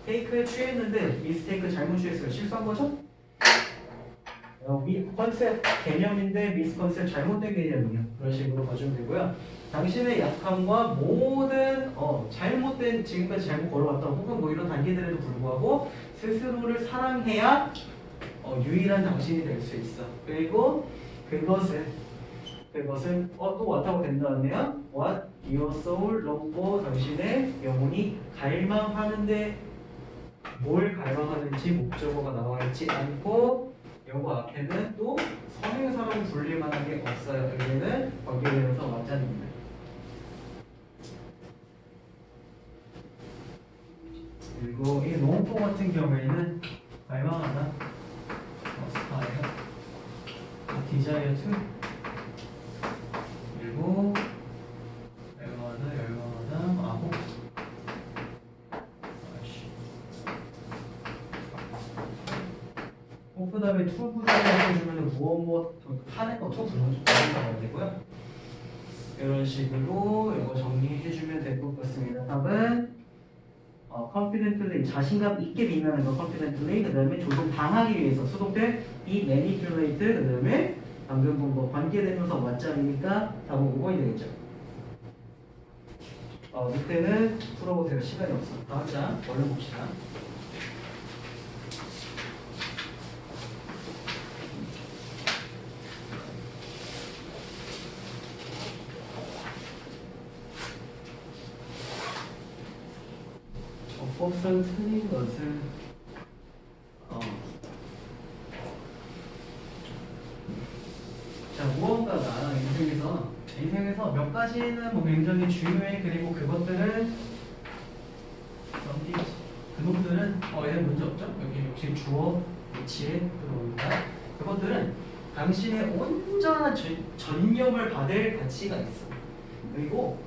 테이크에 취했는데 미스테이크 잘못 취했어요. 실수한 거죠? 컨셉 개념인데 미스 컨셉 잘못된 개념이에요. 그런 식으로 봐주면 되고요. 당신의 약함과 모든 잘못된 지금까지 잘못 걸어왔던 혹은 뭐 이런 단계들에도 불구하고 스스로를 사랑해야 유일한 당신이 될 수 있어. 그리고 그것은 또 what하고 된다네요. What your soul long for 당신의 영혼이 갈망하는데 뭘 갈망하는지 목적어가 나와 있지 않고 요거 앞에는 또 선행사로 불릴 만한 게 없어요. 여기는 관계대명사 완전입니다. 그리고 이 농포 같은 경우에는 갈망하다, desire to, 그리고 열망하다, 아고, 그 다음에 to 부정을 해주면 무엇 하는 거 to 부정해야 되고요. 이런 식으로 이거 정리해주면 될 것 같습니다. 답은 confidently 자신감 있게 비난하는 거 confidently, 그 다음에 조종 당하기 위해서 수동태 be manipulate, 그 다음에 방금 본 거 관계되면서 맞자니까 답은 5번이 되겠죠. 밑에는 풀어보세요. 시간이 없어. 다음 장 얼른 봅시다. 곱선 틀린 것은 자, 무언가가 인생에서 몇 가지는 뭐 굉장히 중요해. 그리고 그것들은 얘는 문제 없죠? 여기 역시 주어 위치에 들어옵니다. 그것들은 당신의 온전한 전념을 받을 가치가 있어. 그리고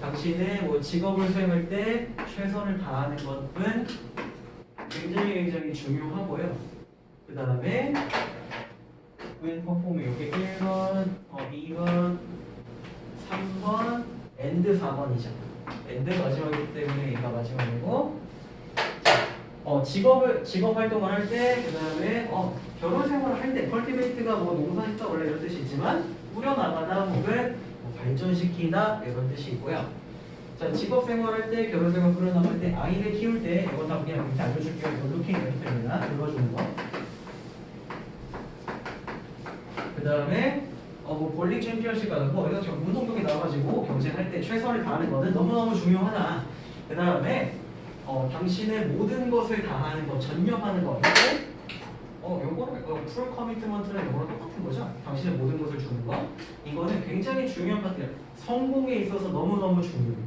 당신의 뭐 직업을 수행할 때 최선을 다하는 것은 굉장히 중요하고요. 그 다음에 when perform 여기 1번, 2번, 3번, and 4번이죠. and 마지막이기 때문에 얘가 마지막이고, 직업 활동을 할 때, 그 다음에 결혼 생활을 할 때, 컬티베이트가 뭐 농사짓다 원래 이런 뜻이 있지만 꾸려나가다 혹은 뭐 발전시키다 이런 뜻이 있고요. 자, 직업 생활할 때, 결혼 생활 꾸려나갈 때, 아이를 키울 때 이건 다 그냥 이렇게 알려줄게요. 루킹 연습입니다. 읽어주는 거. 그 다음에 뭐 볼링 챔피언십 같은 거 이런 식으로 운동경기 나와가지고 경쟁할 때 최선을 다하는 거는 너무너무 중요하다. 그 다음에 당신의 모든 것을 다하는 것, 전념하는 거. 요거는 풀 커미트먼트는 요거랑 똑같은 거죠. 당신의 모든 것을 주는 거. 이거는 굉장히 중요한 파트예요. 성공에 있어서 너무너무 중요해요.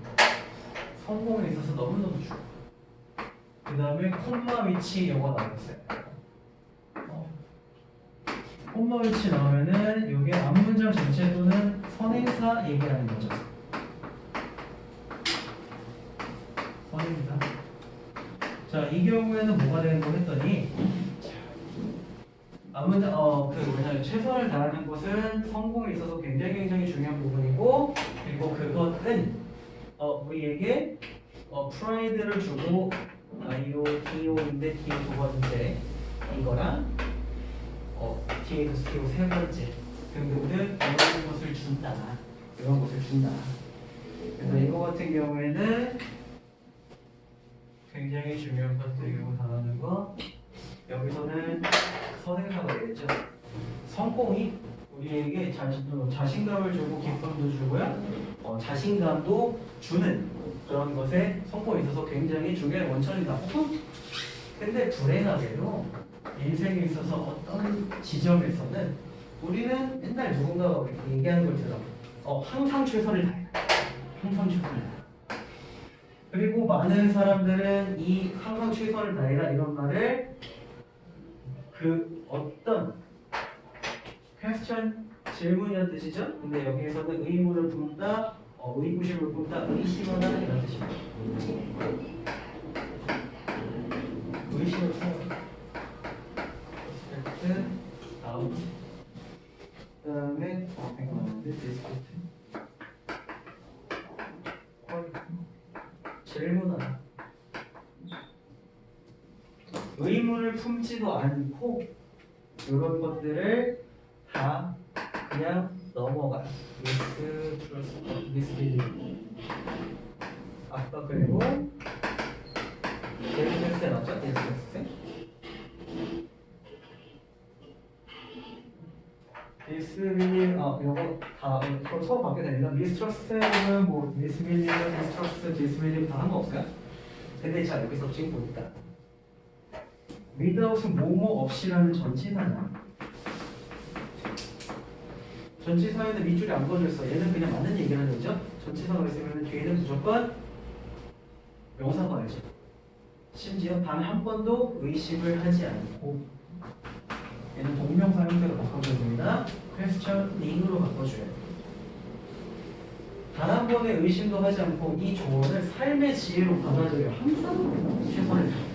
성공에 있어서 너무너무 중요해요. 그 다음에 콤마 위치 요거 나왔어요. 콤마 위치 나오면은 이게 앞문장 전체 또는 선행사 얘기하는 거죠. 선행사. 자, 이 경우에는 뭐가 되는 거 했더니 앞문장 뭐냐면 최선을 다하는 것은 성공에 있어서 굉장히 중요한 부분이고, 그리고 그것은 우리에게 프라이드를 주고 TO인데 T 두 번째 이거랑 T에서 T 세 번째 등등등 이런 것을 준다. 이런 것을 준다. 그래서 이거 같은 경우에는 굉장히 중요한 파트 이거 다하는 거. 여기서는 선행사가 되겠죠. 성공이 우리에게 자신감을 주고 기쁨도 주고요. 자신감도 주는 그런 것에 성공에 있어서 굉장히 중요한 원천이다. 근데 불행하게도 인생에 있어서 어떤 지점에서는 우리는 맨날 누군가가 이렇게 얘기하는 걸 들어. 항상 최선을 다해. 항상 최선을 다해. 그리고 많은 사람들은 이 항상 최선을 다해라 이런 말을 그 어떤 퀘스천 질문이라는 뜻이죠. 근데 여기에서는 의문을 품다, 의구심을 품다, 의심하다 이런 뜻입니다. 의심을 품다. 다음. 그다음에 디스크리트. 질문하다. 의문을 품지도 않고 이런 것들을 다 그냥 넘어가. 미스빌리브. 아까 그리고 데스크스 때 맞죠? 데스크스 때. 미스빌리브 이거 다 서로 바뀌어야 됩니다. 미스트러스는 뭐 미스빌리브, 미스트러스, 디스빌리브 다 한 거 없어요? 근데 자 여기서 지금 보니까 without은 뭐뭐 없이라는 전치사냐. 전치사에는 밑줄이 안 꺼졌어. 얘는 그냥 맞는 얘기를 하는 거죠. 전치사가 있으면 뒤에는 무조건 명사가 와야죠. 심지어 단 한 번도 의심을 하지 않고 얘는 동명사 형태로 바꿔줘야 됩니다. questioning으로 바꿔줘야 돼요. 단 한 번의 의심도 하지 않고 이 조언을 삶의 지혜로 받아들여 항상 최선을 다해요.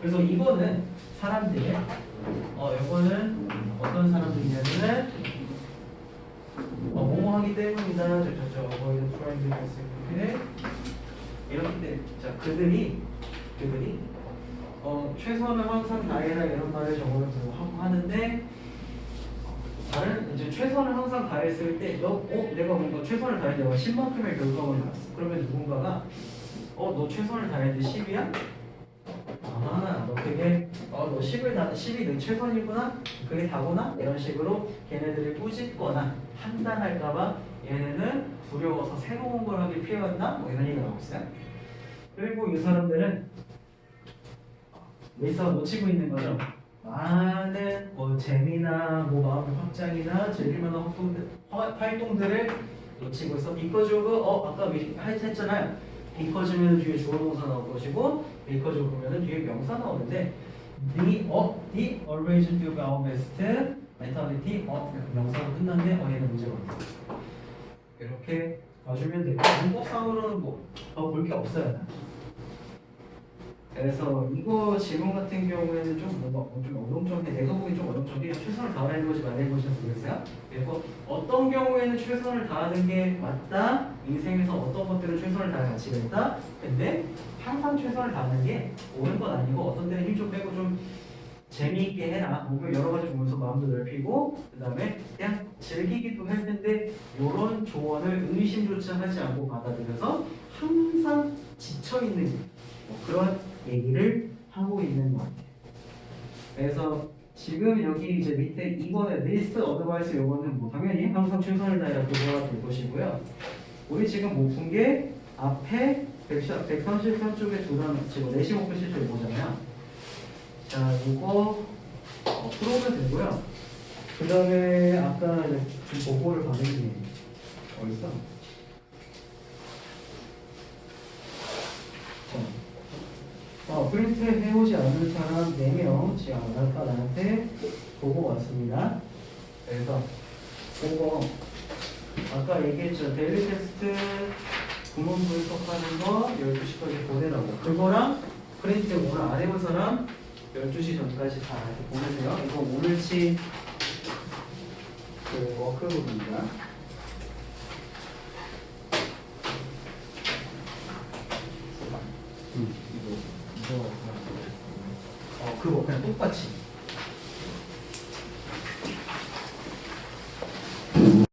그래서 이거는 사람들이 이거는 어떤 사람들이냐면은 뭐뭐 하기 때문이다. avoid trying to 이렇기 때문에 자 그들이 최선을 항상 다해라 이런 말을 저거를 하고 하는데 다른 이제 최선을 항상 다했을 때 내가 뭔가 최선을 다했는데 내가 10만큼의 결과물이 나왔어. 그러면 누군가가 너 최선을 다했는데 10이야? 너 그게 너 10이 내 최선이구나? 그게 다구나? 이런 식으로 걔네들을 꾸짖거나 판단할까봐 얘네는 두려워서 새로운 걸 하길 피해간다? 뭐 이런 얘기가 나오고 있어요. 그리고 이 사람들은 여기서 놓치고 있는 거죠. 많은 뭐 재미나 뭐 마음의 확장이나 즐길 만한 활동들을 놓치고 있어. because of 아까 미리 했잖아요. because면 뒤에 주어 동사 나올 것이고 because of 그러면 뒤에 명사 나오는데 the always do our best mentality 명사로 끝났는데 얘는 문제가 없어. 이렇게 봐주면 되고 문법상으로는 뭐 더 볼 게 없어요. 그래서 이거 질문 같은 경우에는 좀 뭔가 좀 어동적해. 내가 보기 좀 어동적해. 최선을 다하는 거지 말하는 것이 모르겠어요. 그리고 어떤 경우에는 최선을 다하는 게 맞다. 인생에서 어떤 것들은 최선을 다할 가치가 있다. 근데 항상 최선을 다하는 게 옳은 건 아니고 어떤 때는 힘 좀 빼고 좀 재미있게 해라. 뭐 여러 가지 보면서 마음도 넓히고 그다음에 그냥 즐기기도 할 텐데 이런 조언을 의심조차 하지 않고 받아들여서 항상 지쳐 있는 뭐 그런 얘기를 하고 있는 것 같아요. 그래서 지금 여기 이제 밑에 이번에 리스트 어드바이스 요거는 뭐 당연히 항상 최선을 다해라 그거가 될 것이고요. 우리 지금 못 푼 게 앞에 133쪽에 두 단어 지금 내시 목표 실수 이거잖아요. 자, 이거 풀어도 되고요. 그 다음에 아까 보고를 받은 게 어딨어? 프린트 해오지 않은 사람 4명 지금 아까 나한테 보고 왔습니다. 그래서 그거 아까 얘기했죠. 데일리 텍스트 구문 분석하는 거 12시까지 보내라고. 그거랑 프린트 오늘 안 해본 사람 12시 전까지 다 보내세요. 이거 오늘치 그 워크북입니다. 그거 그냥 똑같이